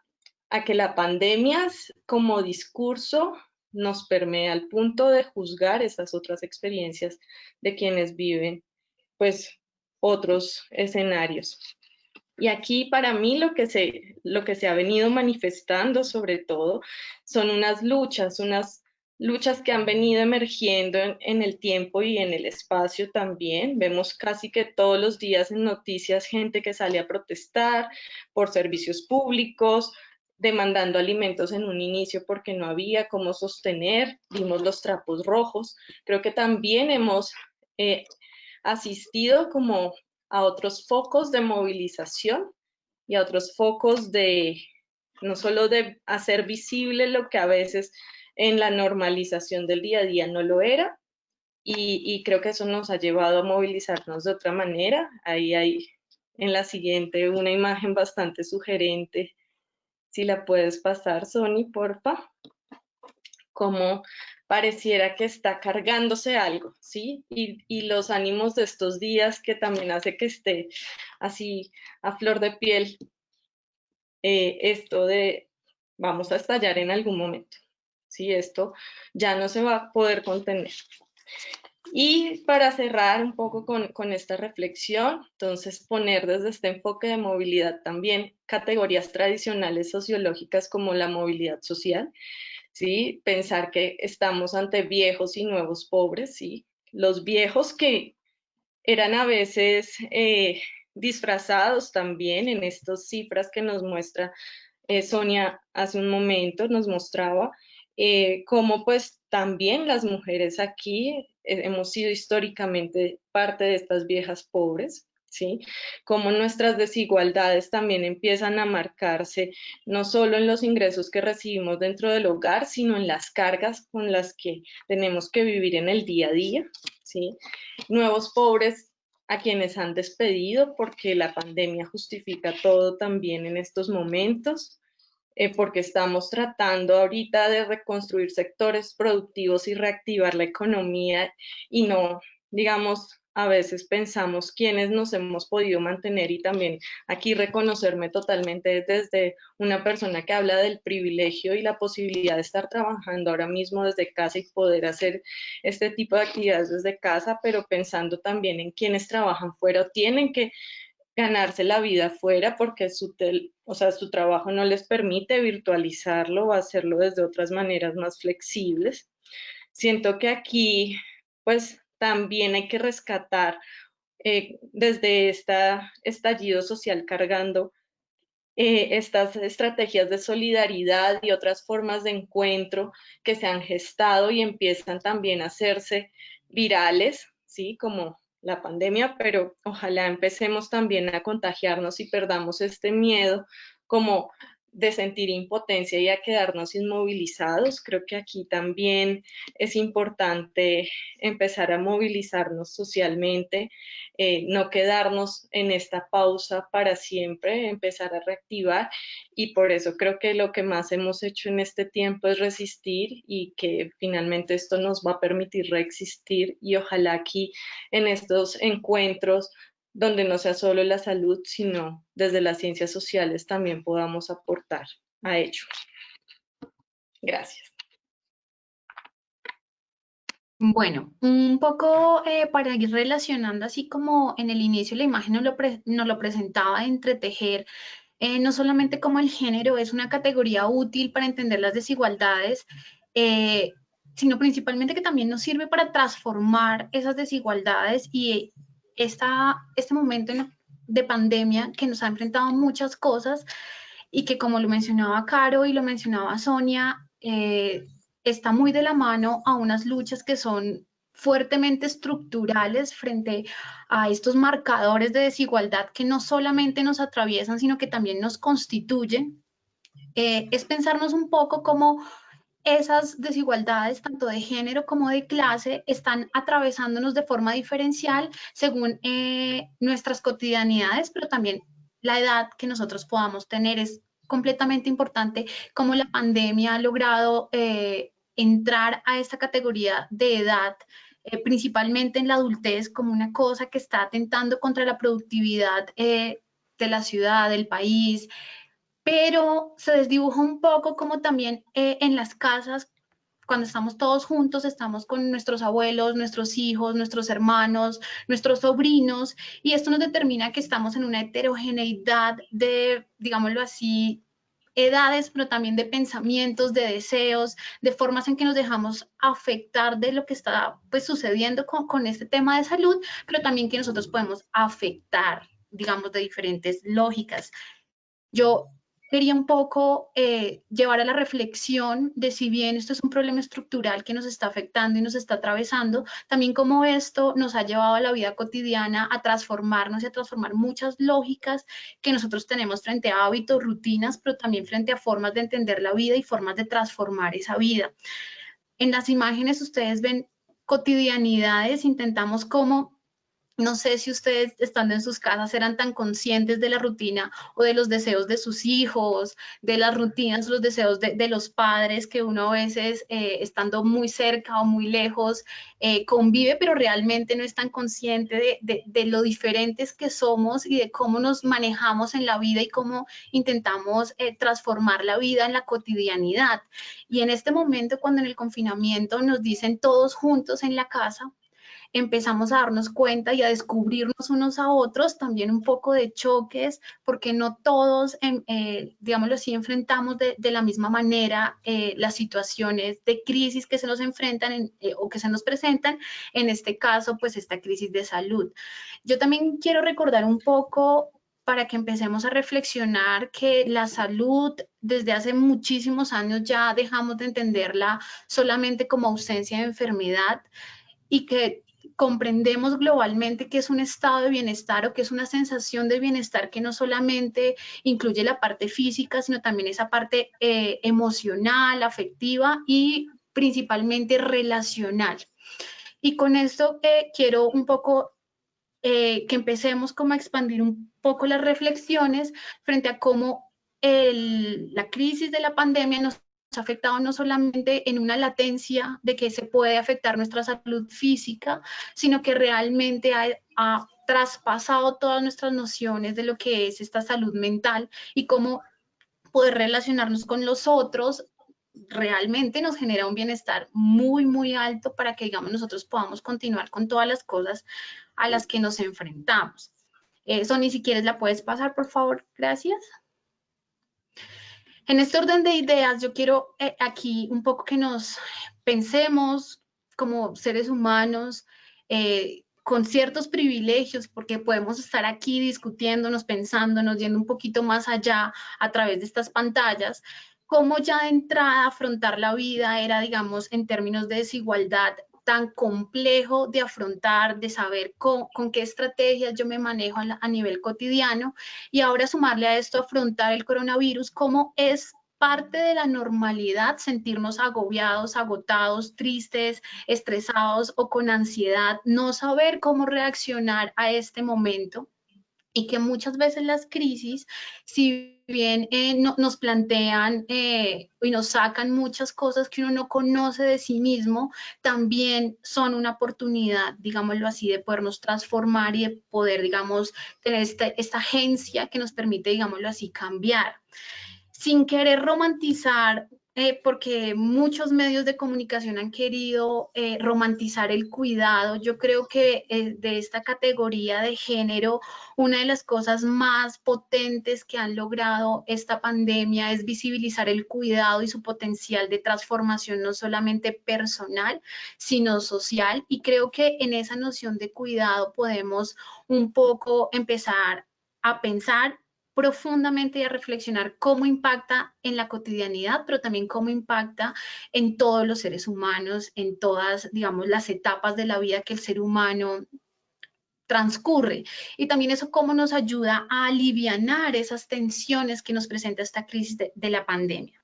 que la pandemia como discurso nos permea al punto de juzgar esas otras experiencias de quienes viven pues otros escenarios. Y aquí para mí lo que se ha venido manifestando sobre todo son unas luchas que han venido emergiendo en el tiempo y en el espacio también. Vemos casi que todos los días en noticias gente que sale a protestar por servicios públicos, demandando alimentos en un inicio porque no había cómo sostener, vimos los trapos rojos. Creo que también hemos asistido como a otros focos de movilización y a otros focos de no solo de hacer visible lo que a veces en la normalización del día a día no lo era, y creo que eso nos ha llevado a movilizarnos de otra manera. Ahí hay en la siguiente una imagen bastante sugerente, si la puedes pasar, Sony, porfa, como pareciera que está cargándose algo, ¿sí? Y los ánimos de estos días que también hace que esté así a flor de piel esto de vamos a estallar en algún momento, ¿sí? Esto ya no se va a poder contener. Y para cerrar un poco con esta reflexión, entonces poner desde este enfoque de movilidad también categorías tradicionales sociológicas como la movilidad social, ¿sí? Pensar que estamos ante viejos y nuevos pobres, ¿sí? Los viejos que eran a veces disfrazados también en estas cifras que nos muestra Sonia hace un momento, nos mostraba cómo pues también las mujeres aquí hemos sido históricamente parte de estas viejas pobres, ¿sí? Cómo nuestras desigualdades también empiezan a marcarse no solo en los ingresos que recibimos dentro del hogar, sino en las cargas con las que tenemos que vivir en el día a día, ¿sí? Nuevos pobres a quienes han despedido porque la pandemia justifica todo también en estos momentos, porque estamos tratando ahorita de reconstruir sectores productivos y reactivar la economía y no, digamos, a veces pensamos quiénes nos hemos podido mantener y también aquí reconocerme totalmente desde una persona que habla del privilegio y la posibilidad de estar trabajando ahora mismo desde casa y poder hacer este tipo de actividades desde casa, pero pensando también en quienes trabajan fuera o tienen que ganarse la vida fuera porque su trabajo no les permite virtualizarlo o hacerlo desde otras maneras más flexibles. Siento que aquí, pues, también hay que rescatar desde este estallido social cargando estas estrategias de solidaridad y otras formas de encuentro que se han gestado y empiezan también a hacerse virales, ¿sí? Como la pandemia, pero ojalá empecemos también a contagiarnos y perdamos este miedo como de sentir impotencia y a quedarnos inmovilizados. Creo que aquí también es importante empezar a movilizarnos socialmente, no quedarnos en esta pausa para siempre, empezar a reactivar, y por eso creo que lo que más hemos hecho en este tiempo es resistir, y que finalmente esto nos va a permitir reexistir, y ojalá aquí en estos encuentros donde no sea solo la salud, sino desde las ciencias sociales también podamos aportar a ello. Gracias. Bueno, un poco para ir relacionando, así como en el inicio la imagen nos lo presentaba, entretejer, no solamente como el género es una categoría útil para entender las desigualdades, eh, sino principalmente que también nos sirve para transformar esas desigualdades y este momento de pandemia que nos ha enfrentado a muchas cosas y que, como lo mencionaba Caro y lo mencionaba Sonia, está muy de la mano a unas luchas que son fuertemente estructurales frente a estos marcadores de desigualdad que no solamente nos atraviesan, sino que también nos constituyen. Es pensarnos un poco cómo esas desigualdades, tanto de género como de clase, están atravesándonos de forma diferencial según nuestras cotidianidades, pero también la edad que nosotros podamos tener. Es completamente importante cómo la pandemia ha logrado entrar a esta categoría de edad, principalmente en la adultez, como una cosa que está atentando contra la productividad de la ciudad, del país, pero se desdibuja un poco como también en las casas, cuando estamos todos juntos, estamos con nuestros abuelos, nuestros hijos, nuestros hermanos, nuestros sobrinos, y esto nos determina que estamos en una heterogeneidad de, digámoslo así, edades, pero también de pensamientos, de deseos, de formas en que nos dejamos afectar de lo que está pues sucediendo con este tema de salud, pero también que nosotros podemos afectar, digamos, de diferentes lógicas. Yo quería un poco llevar a la reflexión de, si bien esto es un problema estructural que nos está afectando y nos está atravesando, también cómo esto nos ha llevado a la vida cotidiana a transformarnos y a transformar muchas lógicas que nosotros tenemos frente a hábitos, rutinas, pero también frente a formas de entender la vida y formas de transformar esa vida. En las imágenes ustedes ven cotidianidades, intentamos como, no sé si ustedes estando en sus casas eran tan conscientes de la rutina o de los deseos de sus hijos, de las rutinas, los deseos de los padres, que uno a veces estando muy cerca o muy lejos convive, pero realmente no es tan consciente de lo diferentes que somos y de cómo nos manejamos en la vida y cómo intentamos transformar la vida en la cotidianidad. Y en este momento, cuando en el confinamiento nos dicen todos juntos en la casa, empezamos a darnos cuenta y a descubrirnos unos a otros, también un poco de choques, porque no todos, digámoslo así, enfrentamos de la misma manera las situaciones de crisis que se nos enfrentan o que se nos presentan, en este caso, pues esta crisis de salud. Yo también quiero recordar un poco para que empecemos a reflexionar que la salud desde hace muchísimos años ya dejamos de entenderla solamente como ausencia de enfermedad, y que comprendemos globalmente que es un estado de bienestar o que es una sensación de bienestar que no solamente incluye la parte física, sino también esa parte emocional, afectiva y principalmente relacional. Y con esto quiero un poco que empecemos como a expandir un poco las reflexiones frente a cómo la crisis de la pandemia nos ha afectado no solamente en una latencia de que se puede afectar nuestra salud física, sino que realmente ha traspasado todas nuestras nociones de lo que es esta salud mental y cómo poder relacionarnos con los otros realmente nos genera un bienestar muy, muy alto para que, digamos, nosotros podamos continuar con todas las cosas a las que nos enfrentamos. Sony, si quieres la puedes pasar, por favor. Gracias. En este orden de ideas, yo quiero aquí un poco que nos pensemos como seres humanos, con ciertos privilegios, porque podemos estar aquí discutiéndonos, pensándonos, yendo un poquito más allá a través de estas pantallas, cómo ya de entrada afrontar la vida era, digamos, en términos de desigualdad, tan complejo de afrontar, de saber con qué estrategias yo me manejo a nivel cotidiano, y ahora sumarle a esto afrontar el coronavirus, cómo es parte de la normalidad sentirnos agobiados, agotados, tristes, estresados o con ansiedad, no saber cómo reaccionar a este momento, y que muchas veces las crisis, si bien nos plantean y nos sacan muchas cosas que uno no conoce de sí mismo, también son una oportunidad, digámoslo así, de podernos transformar y de poder, digamos, tener esta agencia que nos permite, digámoslo así, cambiar. Sin querer romantizar, porque muchos medios de comunicación han querido romantizar el cuidado. Yo creo que de esta categoría de género, una de las cosas más potentes que han logrado esta pandemia es visibilizar el cuidado y su potencial de transformación, no solamente personal, sino social. Y creo que en esa noción de cuidado podemos un poco empezar a pensar profundamente y a reflexionar cómo impacta en la cotidianidad, pero también cómo impacta en todos los seres humanos, en todas, digamos, las etapas de la vida que el ser humano transcurre. Y también eso cómo nos ayuda a alivianar esas tensiones que nos presenta esta crisis de la pandemia.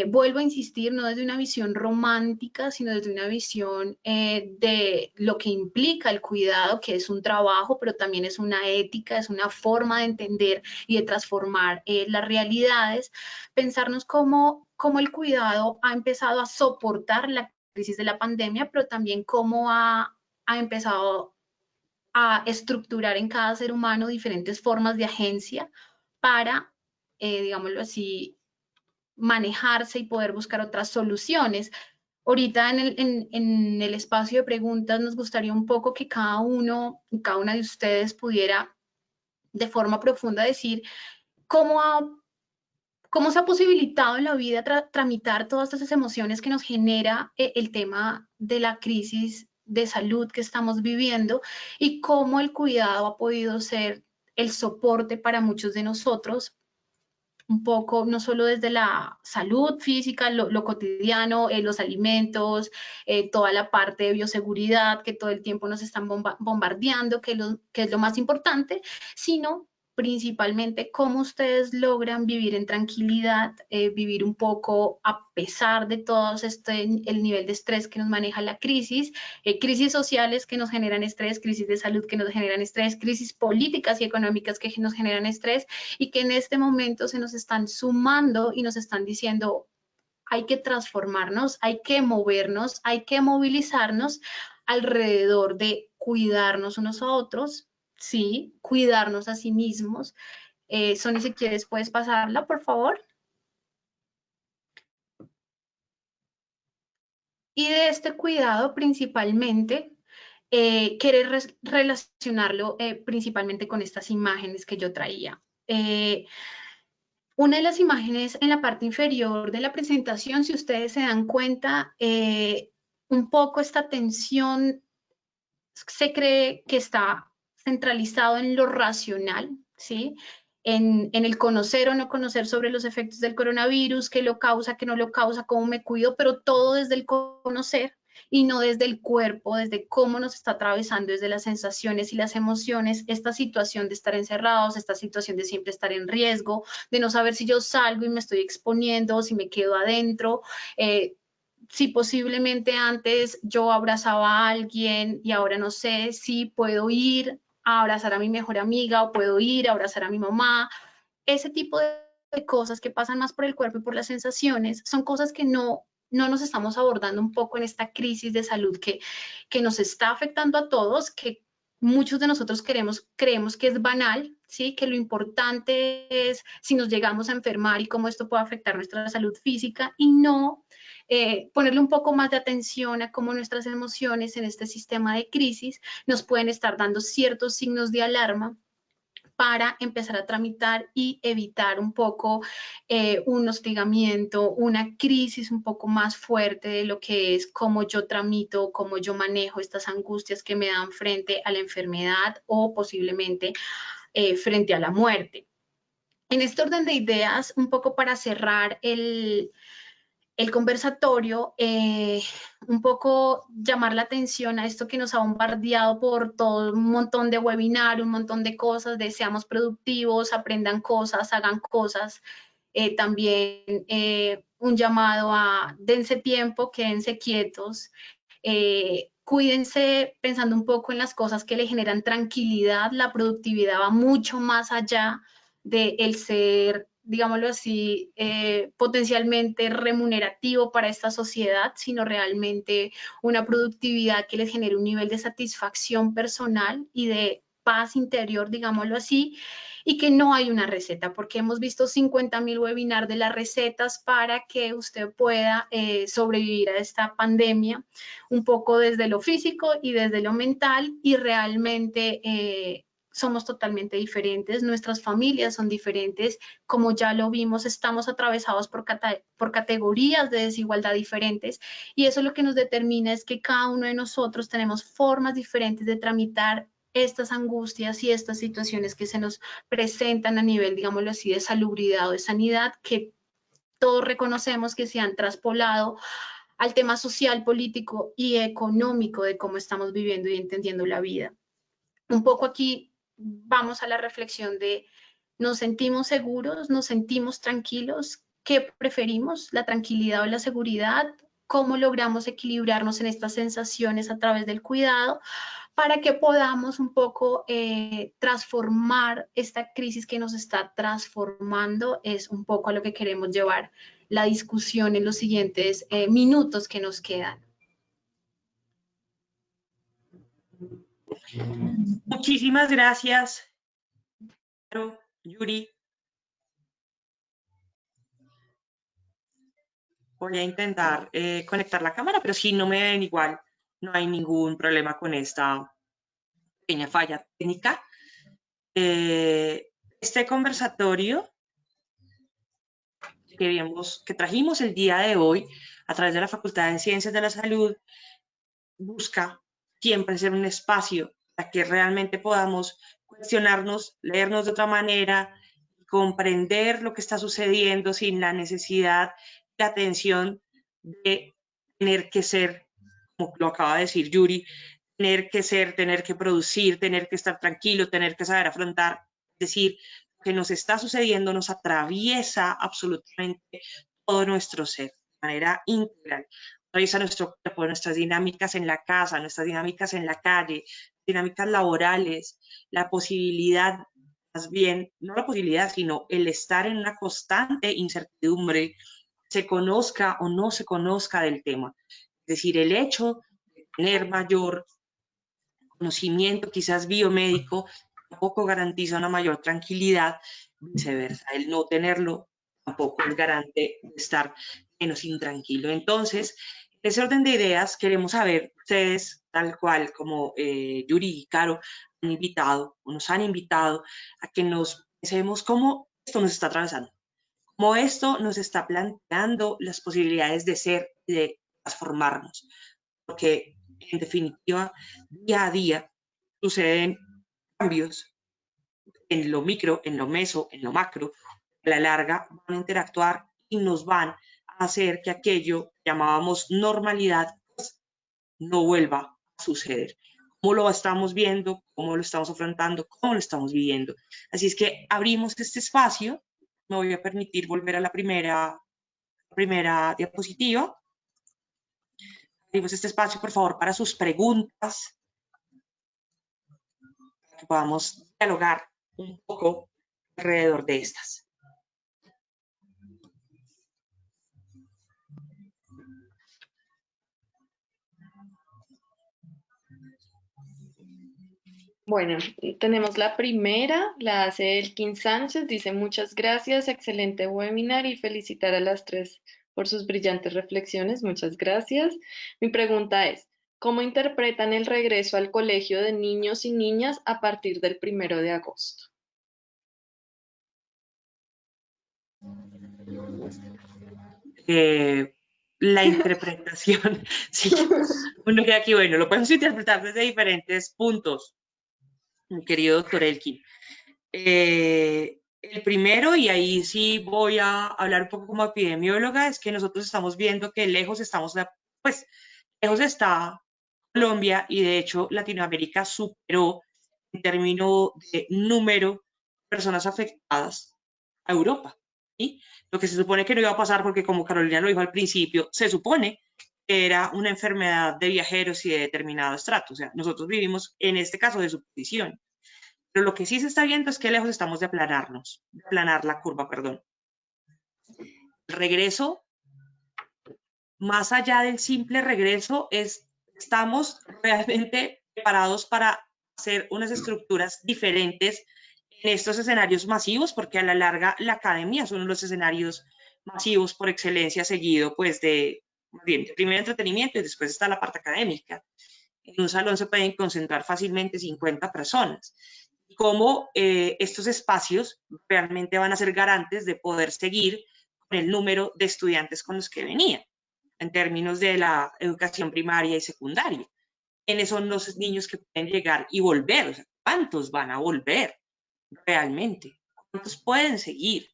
Vuelvo a insistir, no desde una visión romántica, sino desde una visión de lo que implica el cuidado, que es un trabajo, pero también es una ética, es una forma de entender y de transformar las realidades. Pensarnos cómo el cuidado ha empezado a soportar la crisis de la pandemia, pero también cómo ha empezado a estructurar en cada ser humano diferentes formas de agencia para, digámoslo así, manejarse y poder buscar otras soluciones. Ahorita en el espacio de preguntas nos gustaría un poco que cada uno y cada una de ustedes pudiera de forma profunda decir cómo, cómo se ha posibilitado en la vida tramitar todas estas emociones que nos genera el tema de la crisis de salud que estamos viviendo, y cómo el cuidado ha podido ser el soporte para muchos de nosotros, un poco, no solo desde la salud física, lo cotidiano, los alimentos, toda la parte de bioseguridad que todo el tiempo nos están bombardeando, que es lo más importante, sino principalmente cómo ustedes logran vivir en tranquilidad, vivir un poco a pesar de todo el nivel de estrés que nos maneja la crisis, crisis sociales que nos generan estrés, crisis de salud que nos generan estrés, crisis políticas y económicas que nos generan estrés, y que en este momento se nos están sumando y nos están diciendo hay que transformarnos, hay que movernos, hay que movilizarnos alrededor de cuidarnos unos a otros, sí, cuidarnos a sí mismos. Sonia, si quieres puedes pasarla, por favor. Y de este cuidado principalmente, querer relacionarlo principalmente con estas imágenes que yo traía. Una de las imágenes en la parte inferior de la presentación, si ustedes se dan cuenta, un poco esta tensión se cree que está centralizado en lo racional, ¿sí? En el conocer o no conocer sobre los efectos del coronavirus, qué lo causa, qué no lo causa, cómo me cuido, pero todo desde el conocer y no desde el cuerpo, desde cómo nos está atravesando, desde las sensaciones y las emociones, esta situación de estar encerrados, esta situación de siempre estar en riesgo, de no saber si yo salgo y me estoy exponiendo, si me quedo adentro, si posiblemente antes yo abrazaba a alguien y ahora no sé si puedo ir a abrazar a mi mejor amiga o puedo ir a abrazar a mi mamá. Ese tipo de cosas que pasan más por el cuerpo y por las sensaciones son cosas que no nos estamos abordando un poco en esta crisis de salud que nos está afectando a todos, que muchos de nosotros creemos que es banal, ¿sí? Que lo importante es si nos llegamos a enfermar y cómo esto puede afectar nuestra salud física, y no ponerle un poco más de atención a cómo nuestras emociones en este sistema de crisis nos pueden estar dando ciertos signos de alarma para empezar a tramitar y evitar un poco un hostigamiento, una crisis un poco más fuerte de lo que es cómo yo tramito, cómo yo manejo estas angustias que me dan frente a la enfermedad o posiblemente frente a la muerte. En este orden de ideas, un poco para cerrar el conversatorio, un poco llamar la atención a esto que nos ha bombardeado por todo un montón de webinar, un montón de cosas, de seamos productivos, aprendan cosas, hagan cosas. También un llamado a dense tiempo, quédense quietos, cuídense pensando un poco en las cosas que le generan tranquilidad. La productividad va mucho más allá de el ser, digámoslo así, potencialmente remunerativo para esta sociedad, sino realmente una productividad que les genere un nivel de satisfacción personal y de paz interior, digámoslo así, y que no hay una receta, porque hemos visto 50.000 webinars de las recetas para que usted pueda sobrevivir a esta pandemia, un poco desde lo físico y desde lo mental, y realmente somos totalmente diferentes, nuestras familias son diferentes, como ya lo vimos, estamos atravesados por categorías de desigualdad diferentes, y eso lo que nos determina es que cada uno de nosotros tenemos formas diferentes de tramitar estas angustias y estas situaciones que se nos presentan a nivel, digámoslo así, de salubridad o de sanidad, que todos reconocemos que se han traspolado al tema social, político y económico de cómo estamos viviendo y entendiendo la vida. Un poco aquí vamos a la reflexión de, ¿nos sentimos seguros? ¿Nos sentimos tranquilos? ¿Qué preferimos? ¿La tranquilidad o la seguridad? ¿Cómo logramos equilibrarnos en estas sensaciones a través del cuidado para que podamos un poco transformar esta crisis que nos está transformando? Es un poco a lo que queremos llevar la discusión en los siguientes minutos que nos quedan. Muchísimas gracias, Yuri. Voy a intentar conectar la cámara, pero si no me ven igual, no hay ningún problema con esta pequeña falla técnica. Este conversatorio que trajimos el día de hoy a través de la Facultad de Ciencias de la Salud busca siempre ser un espacio para que realmente podamos cuestionarnos, leernos de otra manera, comprender lo que está sucediendo sin la necesidad, la tensión de tener que ser, como lo acaba de decir Yuri, tener que ser, tener que producir, tener que estar tranquilo, tener que saber afrontar. Es decir, lo que nos está sucediendo nos atraviesa absolutamente todo nuestro ser de manera integral. Atraviesa nuestro cuerpo, nuestras dinámicas en la casa, nuestras dinámicas en la calle, dinámicas laborales, la posibilidad, más bien, no la posibilidad, sino el estar en una constante incertidumbre, se conozca o no se conozca del tema. Es decir, el hecho de tener mayor conocimiento, quizás biomédico, tampoco garantiza una mayor tranquilidad, viceversa. El no tenerlo tampoco es garante de estar menos intranquilo. Entonces, en ese orden de ideas, queremos saber, ustedes, tal cual como Yuri y Caro han invitado, o nos han invitado a que nos pensemos cómo esto nos está atravesando, cómo esto nos está planteando las posibilidades de ser y de transformarnos. Porque, en definitiva, día a día suceden cambios en lo micro, en lo meso, en lo macro, a la larga van a interactuar y nos van a hacer que aquello que llamábamos normalidad pues, no vuelva a suceder. ¿Cómo lo estamos viendo? ¿Cómo lo estamos afrontando? ¿Cómo lo estamos viviendo? Así es que abrimos este espacio. Me voy a permitir volver a la primera diapositiva. Abrimos este espacio, por favor, para sus preguntas, para que podamos dialogar un poco alrededor de estas. Bueno, tenemos la primera, la hace Elkin Sánchez, dice muchas gracias, excelente webinar y felicitar a las tres por sus brillantes reflexiones, muchas gracias. Mi pregunta es, ¿cómo interpretan el regreso al colegio de niños y niñas a partir del 1 de agosto? La interpretación, sí, uno que aquí, bueno, lo podemos interpretar desde diferentes puntos, mi querido doctor Elkin. El primero, y ahí sí voy a hablar un poco como epidemióloga, es que nosotros estamos viendo que lejos estamos, pues, lejos está Colombia y de hecho Latinoamérica superó en términos de número de personas afectadas a Europa. ¿Sí? Lo que se supone que no iba a pasar porque, como Carolina lo dijo al principio, se supone que era una enfermedad de viajeros y de determinado estrato. O sea, nosotros vivimos en este caso de subdivisión. Pero lo que sí se está viendo es que lejos estamos de aplanarnos, de aplanar la curva, perdón. El regreso, más allá del simple regreso, estamos realmente preparados para hacer unas estructuras diferentes en estos escenarios masivos, porque a la larga la academia son los escenarios masivos por excelencia, seguido pues de primero entretenimiento y después está la parte académica. En un salón se pueden concentrar fácilmente 50 personas. Cómo estos espacios realmente van a ser garantes de poder seguir con el número de estudiantes con los que venían, en términos de la educación primaria y secundaria. ¿Quiénes son los niños que pueden llegar y volver? O sea, ¿cuántos van a volver realmente? ¿Cuántos pueden seguir?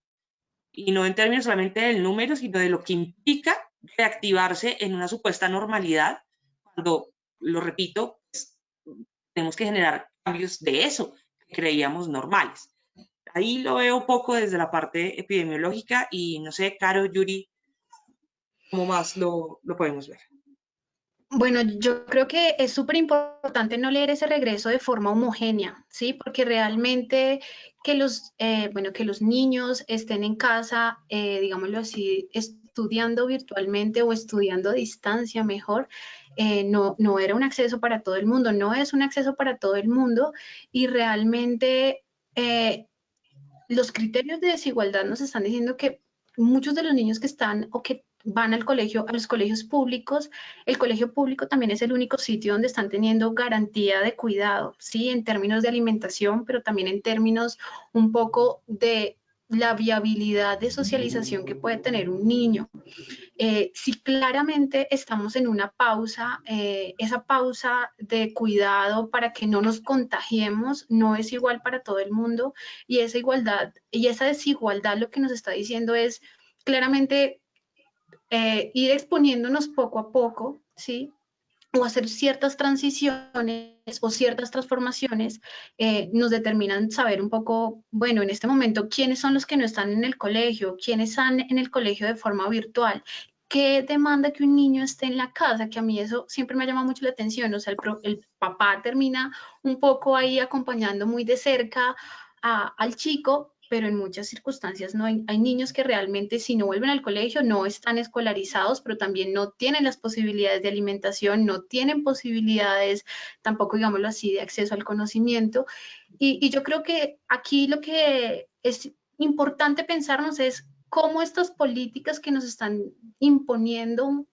Y no en términos solamente del número, sino de lo que implica reactivarse en una supuesta normalidad, cuando, lo repito, pues, tenemos que generar cambios de eso que creíamos normales. Ahí lo veo un poco desde la parte epidemiológica y no sé, Caro, Yuri, ¿cómo más lo podemos ver? Bueno, yo creo que es súper importante no leer ese regreso de forma homogénea, ¿sí? Porque realmente bueno, que los niños estén en casa, digámoslo así, estudiando virtualmente o estudiando a distancia mejor, no era un acceso para todo el mundo, no es un acceso para todo el mundo y realmente los criterios de desigualdad nos están diciendo que muchos de los niños que están o que van al colegio, a los colegios públicos, el colegio público también es el único sitio donde están teniendo garantía de cuidado, ¿sí? En términos de alimentación, pero también en términos un poco de la viabilidad de socialización que puede tener un niño. Si claramente estamos en una pausa, esa pausa de cuidado para que no nos contagiemos no es igual para todo el mundo y esa igualdad y esa desigualdad lo que nos está diciendo es claramente ir exponiéndonos poco a poco, ¿sí? O hacer ciertas transiciones o ciertas transformaciones nos determinan saber un poco, bueno, en este momento, quiénes son los que no están en el colegio, quiénes están en el colegio de forma virtual, qué demanda que un niño esté en la casa, que a mí eso siempre me ha llamado mucho la atención, o sea, el papá termina un poco ahí acompañando muy de cerca al chico, pero en muchas circunstancias no hay niños que realmente si no vuelven al colegio no están escolarizados, pero también no tienen las posibilidades de alimentación, no tienen posibilidades tampoco, digámoslo así, de acceso al conocimiento. Y yo creo que aquí lo que es importante pensarnos es cómo estas políticas que nos están imponiendo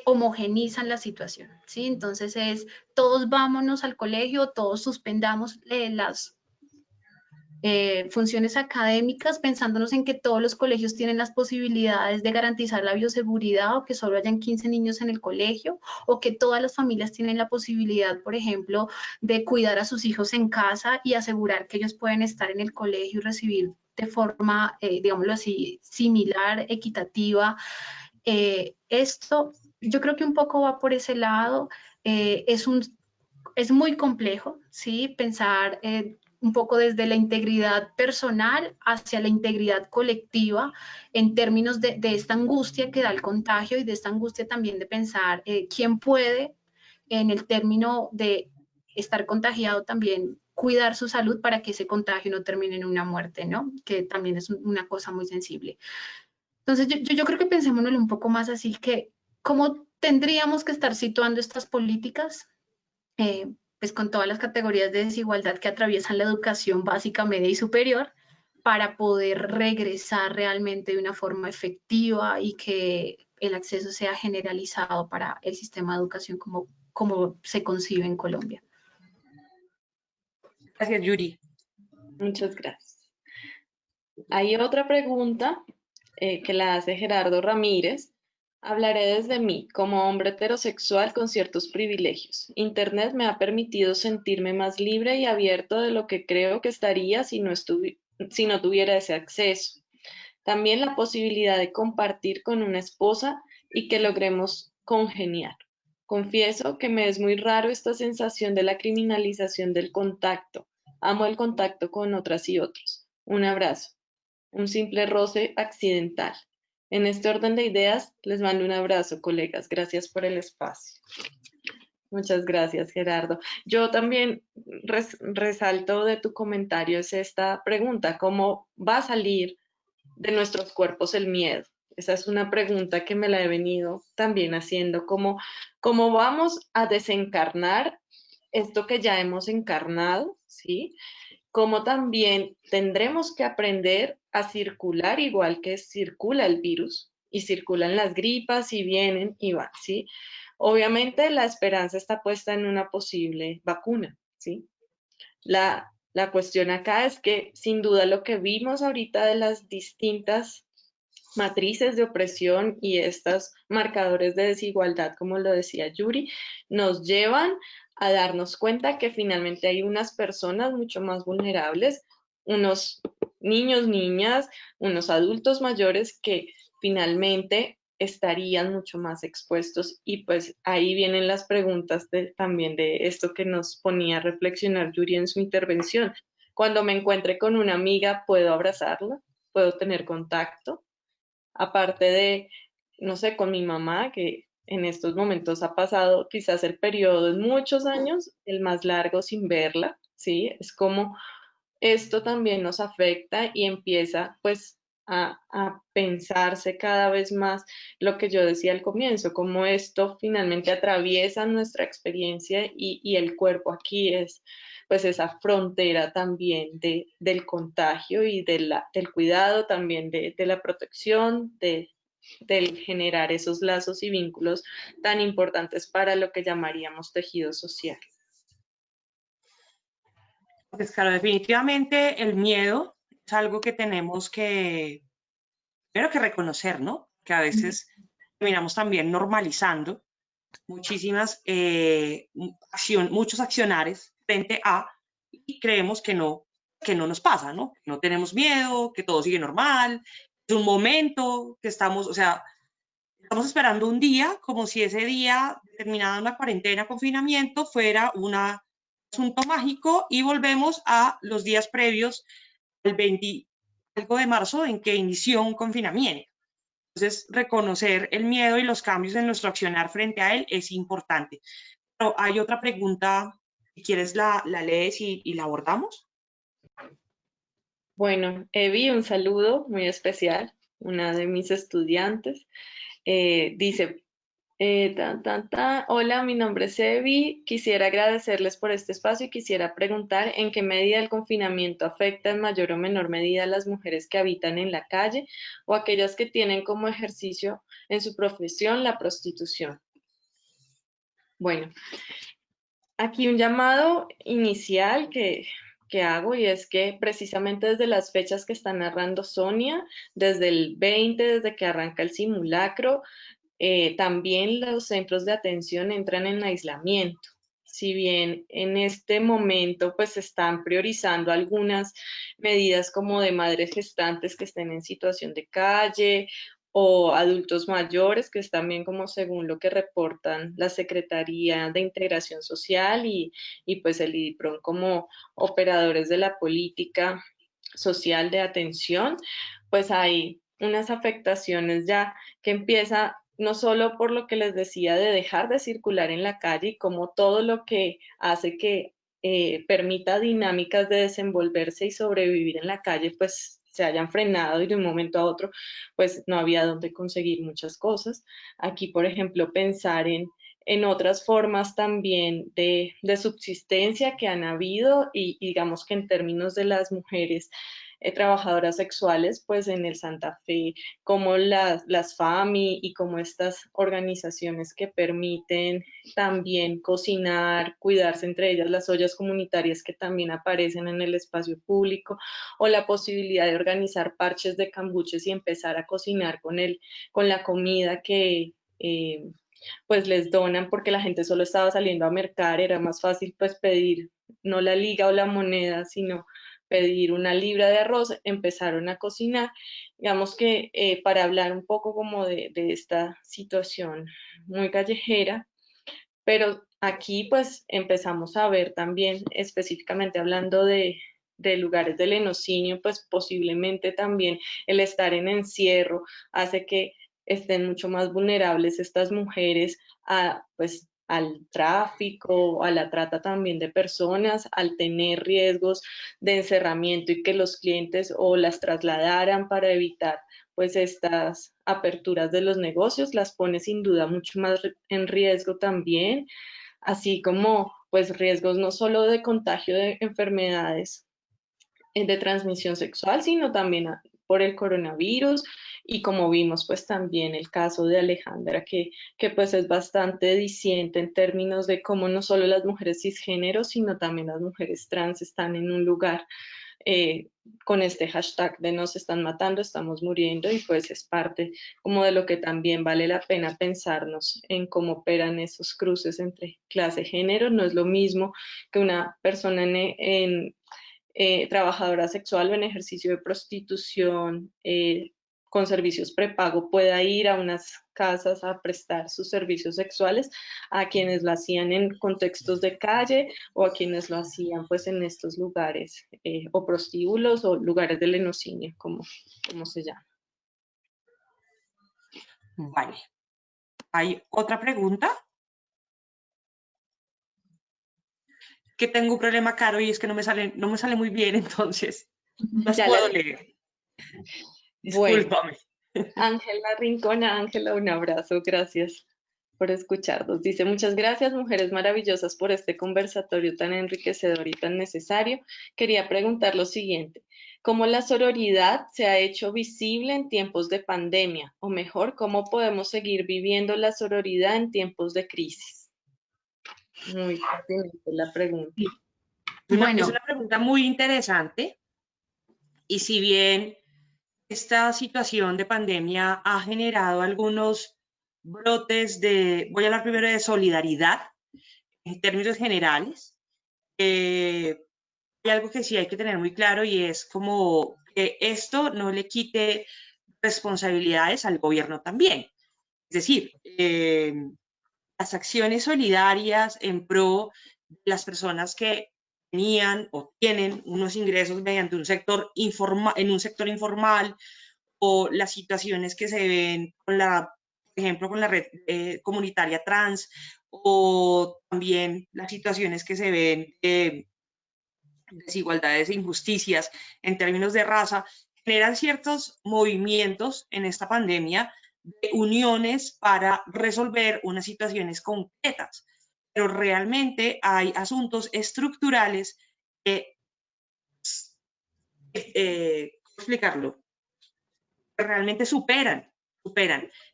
homogenizan la situación, ¿sí? Entonces es todos vámonos al colegio, todos suspendamos las funciones académicas, pensándonos en que todos los colegios tienen las posibilidades de garantizar la bioseguridad o que solo hayan 15 niños en el colegio o que todas las familias tienen la posibilidad, por ejemplo, de cuidar a sus hijos en casa y asegurar que ellos pueden estar en el colegio y recibir de forma, digámoslo así, similar, equitativa. Esto yo creo que un poco va por ese lado. Es muy complejo, ¿sí? Pensar un poco desde la integridad personal hacia la integridad colectiva en términos de esta angustia que da el contagio y de esta angustia también de pensar quién puede en el término de estar contagiado también cuidar su salud para que ese contagio no termine en una muerte, ¿no? Que también es una cosa muy sensible. Entonces yo creo que pensémonos un poco más así que cómo tendríamos que estar situando estas políticas pues con todas las categorías de desigualdad que atraviesan la educación básica, media y superior, para poder regresar realmente de una forma efectiva y que el acceso sea generalizado para el sistema de educación como se concibe en Colombia. Gracias, Yuri. Muchas gracias. Hay otra pregunta que la hace Gerardo Ramírez. Hablaré desde mí, como hombre heterosexual con ciertos privilegios. Internet me ha permitido sentirme más libre y abierto de lo que creo que estaría si no tuviera ese acceso. También la posibilidad de compartir con una esposa y que logremos congeniar. Confieso que me es muy raro esta sensación de la criminalización del contacto. Amo el contacto con otras y otros. Un abrazo, un simple roce accidental. En este orden de ideas, les mando un abrazo, colegas. Gracias por el espacio. Muchas gracias, Gerardo. Yo también resalto de tu comentario es esta pregunta, ¿cómo va a salir de nuestros cuerpos el miedo? Esa es una pregunta que me la he venido también haciendo, ¿cómo vamos a desencarnar esto que ya hemos encarnado? ¿Sí? Como también tendremos que aprender a circular igual que circula el virus y circulan las gripas y vienen y van, ¿sí? Obviamente la esperanza está puesta en una posible vacuna, ¿sí? La cuestión acá es que sin duda lo que vimos ahorita de las distintas matrices de opresión y estos marcadores de desigualdad, como lo decía Yuri, nos llevan a darnos cuenta que finalmente hay unas personas mucho más vulnerables, unos niños, niñas, unos adultos mayores que finalmente estarían mucho más expuestos y pues ahí vienen las preguntas también de esto que nos ponía a reflexionar Yuri en su intervención. Cuando me encuentre con una amiga, ¿puedo abrazarla? ¿Puedo tener contacto? Aparte de, no sé, con mi mamá, que en estos momentos ha pasado quizás el periodo en muchos años, el más largo sin verla, ¿sí? Es como esto también nos afecta y empieza pues a pensarse cada vez más lo que yo decía al comienzo, como esto finalmente atraviesa nuestra experiencia y el cuerpo aquí es pues esa frontera también del contagio y del cuidado, también de la protección, del generar esos lazos y vínculos tan importantes para lo que llamaríamos tejido social. Pues claro, definitivamente el miedo es algo que tenemos primero que reconocer, ¿no? Que a veces terminamos también normalizando muchísimas muchos accionares frente a y creemos que no nos pasa, ¿no? No tenemos miedo, que todo sigue normal, es un momento, que estamos, o sea, estamos esperando un día como si ese día, terminada una cuarentena, confinamiento, fuera un asunto mágico y volvemos a los días previos al 20 algo de marzo en que inició un confinamiento. Entonces, reconocer el miedo y los cambios en nuestro accionar frente a él es importante. Pero hay otra pregunta, si quieres la lees y la abordamos. Bueno, Evi, un saludo muy especial, una de mis estudiantes. Dice, hola, mi nombre es Evi, quisiera agradecerles por este espacio y quisiera preguntar en qué medida el confinamiento afecta en mayor o menor medida a las mujeres que habitan en la calle o aquellas que tienen como ejercicio en su profesión la prostitución. Bueno, aquí un llamado inicial que hago y es que precisamente desde las fechas que está narrando Sonia, desde el 20, desde que arranca el simulacro, también los centros de atención entran en aislamiento. Si bien en este momento pues se están priorizando algunas medidas como de madres gestantes que estén en situación de calle o adultos mayores, que es también como según lo que reportan la Secretaría de Integración Social y pues el IDIPRON como operadores de la política social de atención, pues hay unas afectaciones ya que empieza no solo por lo que les decía de dejar de circular en la calle y como todo lo que hace que permita dinámicas de desenvolverse y sobrevivir en la calle, pues se hayan frenado y de un momento a otro, pues no había dónde conseguir muchas cosas. Aquí, por ejemplo, pensar en otras formas también de subsistencia que han habido y digamos que en términos de las mujeres trabajadoras sexuales, pues en el Santa Fe, como las FAMI y como estas organizaciones que permiten también cocinar, cuidarse entre ellas, las ollas comunitarias que también aparecen en el espacio público, o la posibilidad de organizar parches de cambuches y empezar a cocinar con la comida que pues les donan, porque la gente solo estaba saliendo a mercar, era más fácil pues pedir no la liga o la moneda, sino pedir una libra de arroz, empezaron a cocinar. Digamos que para hablar un poco como de esta situación muy callejera, pero aquí pues empezamos a ver también, específicamente hablando de lugares del enocinio, pues posiblemente también el estar en encierro hace que estén mucho más vulnerables estas mujeres a, pues, al tráfico, a la trata también de personas, al tener riesgos de encerramiento y que los clientes o las trasladaran para evitar pues estas aperturas de los negocios, las pone sin duda mucho más en riesgo también, así como pues riesgos no solo de contagio de enfermedades de transmisión sexual, sino también por el coronavirus y como vimos pues también el caso de Alejandra que pues es bastante diciente en términos de cómo no solo las mujeres cisgénero, sino también las mujeres trans están en un lugar eh, con este hashtag de nos están matando, estamos muriendo y pues es parte como de lo que también vale la pena pensarnos en cómo operan esos cruces entre clase y género. No es lo mismo que una persona trabajadora sexual o en ejercicio de prostitución con servicios prepago pueda ir a unas casas a prestar sus servicios sexuales a quienes lo hacían en contextos de calle o a quienes lo hacían pues en estos lugares o prostíbulos o lugares del lenocinio, como se llama. Vale. ¿Hay otra pregunta? Que tengo un problema, Caro, y es que no me sale muy bien, entonces no las puedo leer. Bueno, Discúlpame. Ángela Rincona, Ángela, un abrazo, gracias por escucharnos. Dice, muchas gracias, mujeres maravillosas, por este conversatorio tan enriquecedor y tan necesario. Quería preguntar lo siguiente, ¿cómo la sororidad se ha hecho visible en tiempos de pandemia? O mejor, ¿cómo podemos seguir viviendo la sororidad en tiempos de crisis? Muy pertinente la pregunta. Es una pregunta muy interesante y si bien esta situación de pandemia ha generado algunos brotes voy a hablar primero de solidaridad en términos generales, hay algo que sí hay que tener muy claro y es como que esto no le quite responsabilidades al gobierno también. Es decir, las acciones solidarias en pro de las personas que tenían o tienen unos ingresos mediante un sector en un sector informal o las situaciones que se ven con por ejemplo, con la red comunitaria trans o también las situaciones que se ven de desigualdades e injusticias en términos de raza, generan ciertos movimientos en esta pandemia de uniones para resolver unas situaciones concretas, pero realmente hay asuntos estructurales que, ¿cómo explicarlo? Realmente superan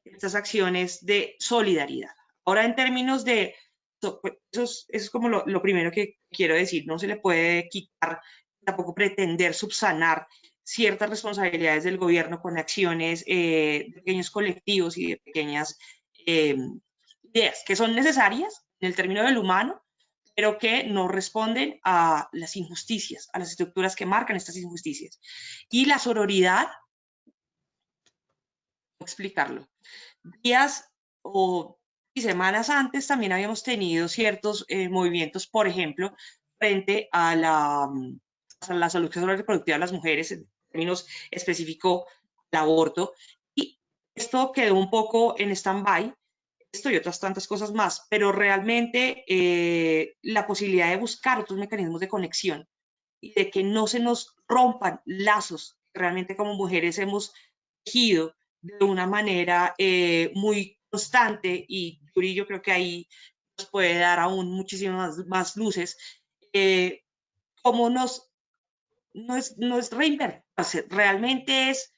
estas acciones de solidaridad. Ahora, en términos de, eso es como lo primero que quiero decir, no se le puede quitar, tampoco pretender subsanar ciertas responsabilidades del gobierno con acciones de pequeños colectivos y de pequeñas ideas que son necesarias en el término del humano, pero que no responden a las injusticias, a las estructuras que marcan estas injusticias. Y la sororidad, explicarlo. Días o semanas antes también habíamos tenido ciertos movimientos, por ejemplo, frente a la salud sexual y reproductiva de las mujeres, en términos específicos, el aborto, y esto quedó un poco en stand-by, esto y otras tantas cosas más, pero realmente la posibilidad de buscar otros mecanismos de conexión y de que no se nos rompan lazos que realmente como mujeres hemos tejido de una manera muy constante y Yuri yo creo que ahí nos puede dar aún muchísimas más luces, cómo nos no es reinventarse, realmente es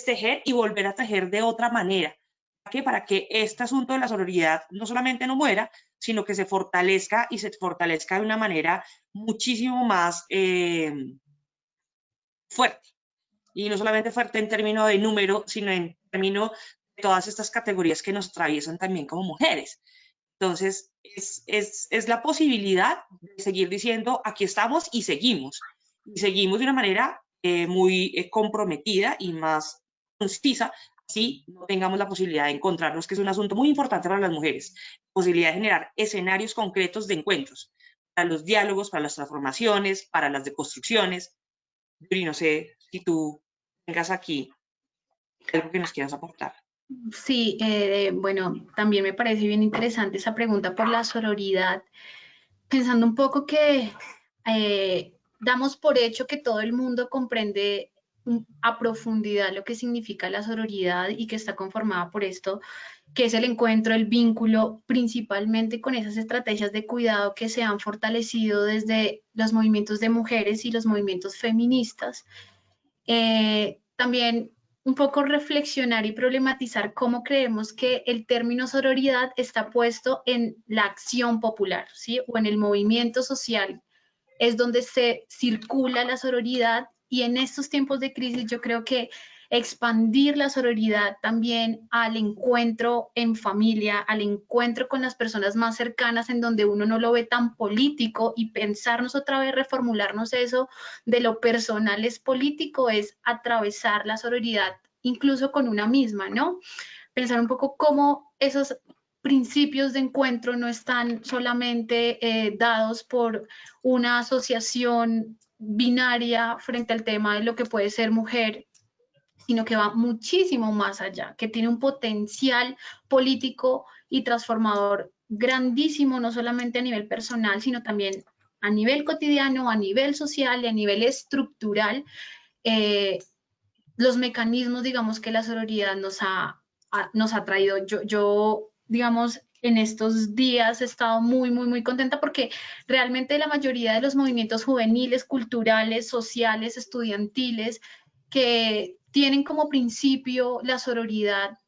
tejer y volver a tejer de otra manera. Para que este asunto de la sororidad no solamente no muera, sino que se fortalezca y se fortalezca de una manera muchísimo más fuerte. Y no solamente fuerte en términos de número, sino en términos de todas estas categorías que nos atraviesan también como mujeres. Entonces, es la posibilidad de seguir diciendo, aquí estamos y seguimos. Y seguimos de una manera muy comprometida y más concisa, si no tengamos la posibilidad de encontrarnos, que es un asunto muy importante para las mujeres, posibilidad de generar escenarios concretos de encuentros, para los diálogos, para las transformaciones, para las deconstrucciones. Yuri, no sé si tú tengas aquí algo que nos quieras aportar. Sí, bueno, también me parece bien interesante esa pregunta por la sororidad, pensando un poco que damos por hecho que todo el mundo comprende a profundidad lo que significa la sororidad y que está conformada por esto, que es el encuentro, el vínculo, principalmente con esas estrategias de cuidado que se han fortalecido desde los movimientos de mujeres y los movimientos feministas. También un poco reflexionar y problematizar cómo creemos que el término sororidad está puesto en la acción popular, ¿sí? O en el movimiento social, es donde se circula la sororidad, y en estos tiempos de crisis yo creo que expandir la sororidad también al encuentro en familia, al encuentro con las personas más cercanas, en donde uno no lo ve tan político, y pensarnos otra vez, reformularnos eso de lo personal es político, es atravesar la sororidad incluso con una misma, ¿no? Pensar un poco cómo esos principios de encuentro no están solamente dados por una asociación binaria frente al tema de lo que puede ser mujer, sino que va muchísimo más allá, que tiene un potencial político y transformador grandísimo, no solamente a nivel personal, sino también a nivel cotidiano, a nivel social y a nivel estructural. Eh, los mecanismos, digamos, que la sororidad nos ha traído. Yo, digamos, en estos días he estado muy contenta porque realmente la mayoría de los movimientos juveniles, culturales, sociales, estudiantiles, que tienen como principio la sororidad,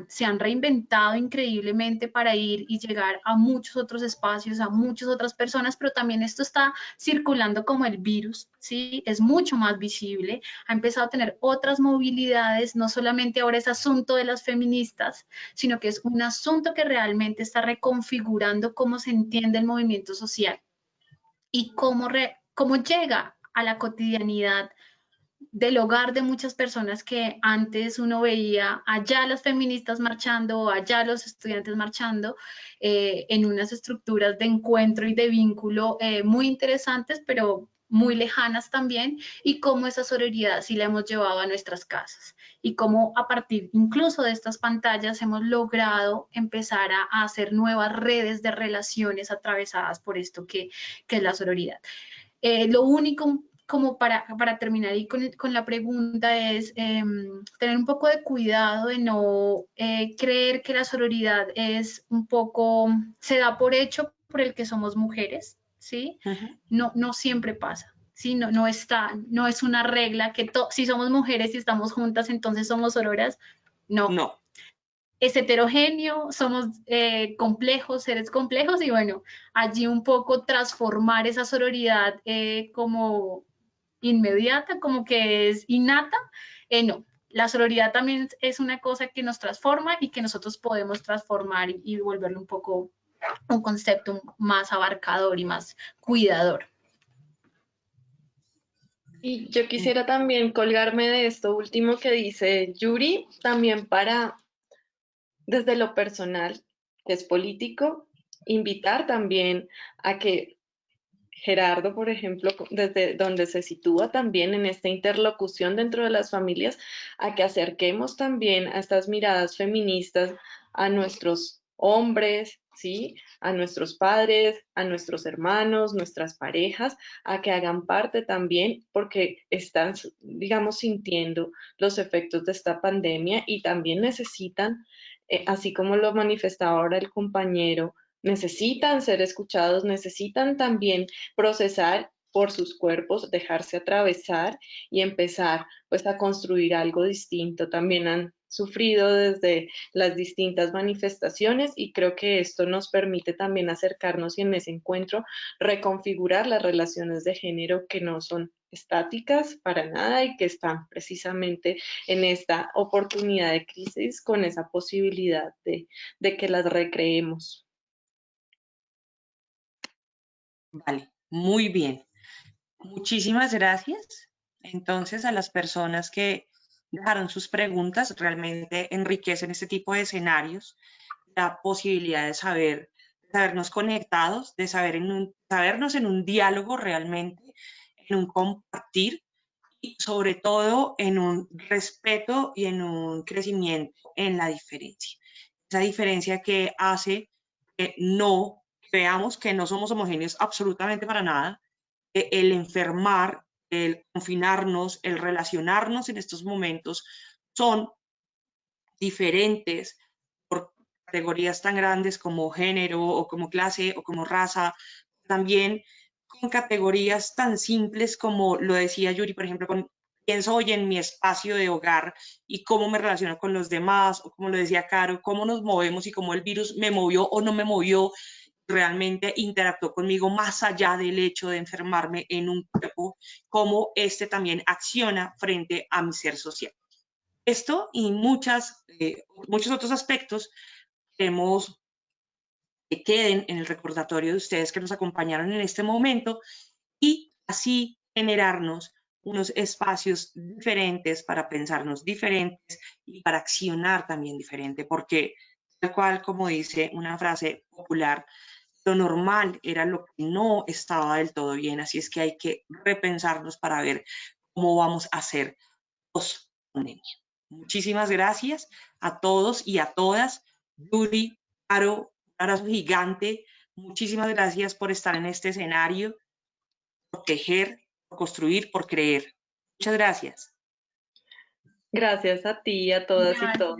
se han reinventado increíblemente para ir y llegar a muchos otros espacios, a muchas otras personas, pero también esto está circulando como el virus, ¿sí? Es mucho más visible, ha empezado a tener otras movilidades, no solamente ahora es asunto de las feministas, sino que es un asunto que realmente está reconfigurando cómo se entiende el movimiento social y cómo llega a la cotidianidad del hogar de muchas personas, que antes uno veía allá las feministas marchando, allá los estudiantes marchando, en unas estructuras de encuentro y de vínculo muy interesantes, pero muy lejanas también, y cómo esa sororidad sí la hemos llevado a nuestras casas, y cómo a partir incluso de estas pantallas hemos logrado empezar a hacer nuevas redes de relaciones atravesadas por esto que es la sororidad. Lo único, como para terminar y con la pregunta, es tener un poco de cuidado de no creer que la sororidad es un poco, se da por hecho por el que somos mujeres, ¿sí? No siempre pasa. Sí, no es una regla que si somos mujeres y estamos juntas, entonces somos sororas. No, es heterogéneo, somos complejos, seres complejos, y bueno, allí un poco transformar esa sororidad como inmediata, como que es innata, no. La sororidad también es una cosa que nos transforma y que nosotros podemos transformar y volverlo un poco un concepto más abarcador y más cuidador. Y yo quisiera también colgarme de esto último que dice Yuri, también para, desde lo personal, que es político, invitar también a que Gerardo, por ejemplo, desde donde se sitúa también en esta interlocución dentro de las familias, a que acerquemos también a estas miradas feministas a nuestros hombres, ¿sí? A nuestros padres, a nuestros hermanos, nuestras parejas, a que hagan parte también, porque están, digamos, sintiendo los efectos de esta pandemia y también necesitan, así como lo manifestaba ahora el compañero, necesitan ser escuchados, necesitan también procesar por sus cuerpos, dejarse atravesar y empezar pues a construir algo distinto. También han sufrido desde las distintas manifestaciones y creo que esto nos permite también acercarnos y en ese encuentro reconfigurar las relaciones de género que no son estáticas para nada y que están precisamente en esta oportunidad de crisis con esa posibilidad de que las recreemos. Vale, muy bien. Muchísimas gracias. Entonces, a las personas que dejaron sus preguntas, realmente enriquecen este tipo de escenarios, la posibilidad de sabernos conectados, de sabernos en un diálogo realmente, en un compartir y sobre todo en un respeto y en un crecimiento en la diferencia. Esa diferencia que hace que no veamos que no somos homogéneos absolutamente para nada, el enfermar, el confinarnos, el relacionarnos en estos momentos son diferentes por categorías tan grandes como género o como clase o como raza, también con categorías tan simples como lo decía Yuri, por ejemplo, pienso hoy en mi espacio de hogar y cómo me relaciono con los demás, o como lo decía Caro, cómo nos movemos y cómo el virus me movió o no me movió, realmente interactuó conmigo más allá del hecho de enfermarme en un cuerpo, cómo este también acciona frente a mi ser social. Esto y muchos otros aspectos queremos que queden en el recordatorio de ustedes que nos acompañaron en este momento y así generarnos unos espacios diferentes para pensarnos diferentes y para accionar también diferente, porque tal cual como dice una frase popular, lo normal era lo que no estaba del todo bien, así es que hay que repensarnos para ver cómo vamos a hacer post pandemia. Muchísimas gracias a todos y a todas. Yuri, Caro, un abrazo gigante. Muchísimas gracias por estar en este escenario, por tejer, por construir, por creer. Muchas gracias. Gracias a ti, a todas y todos.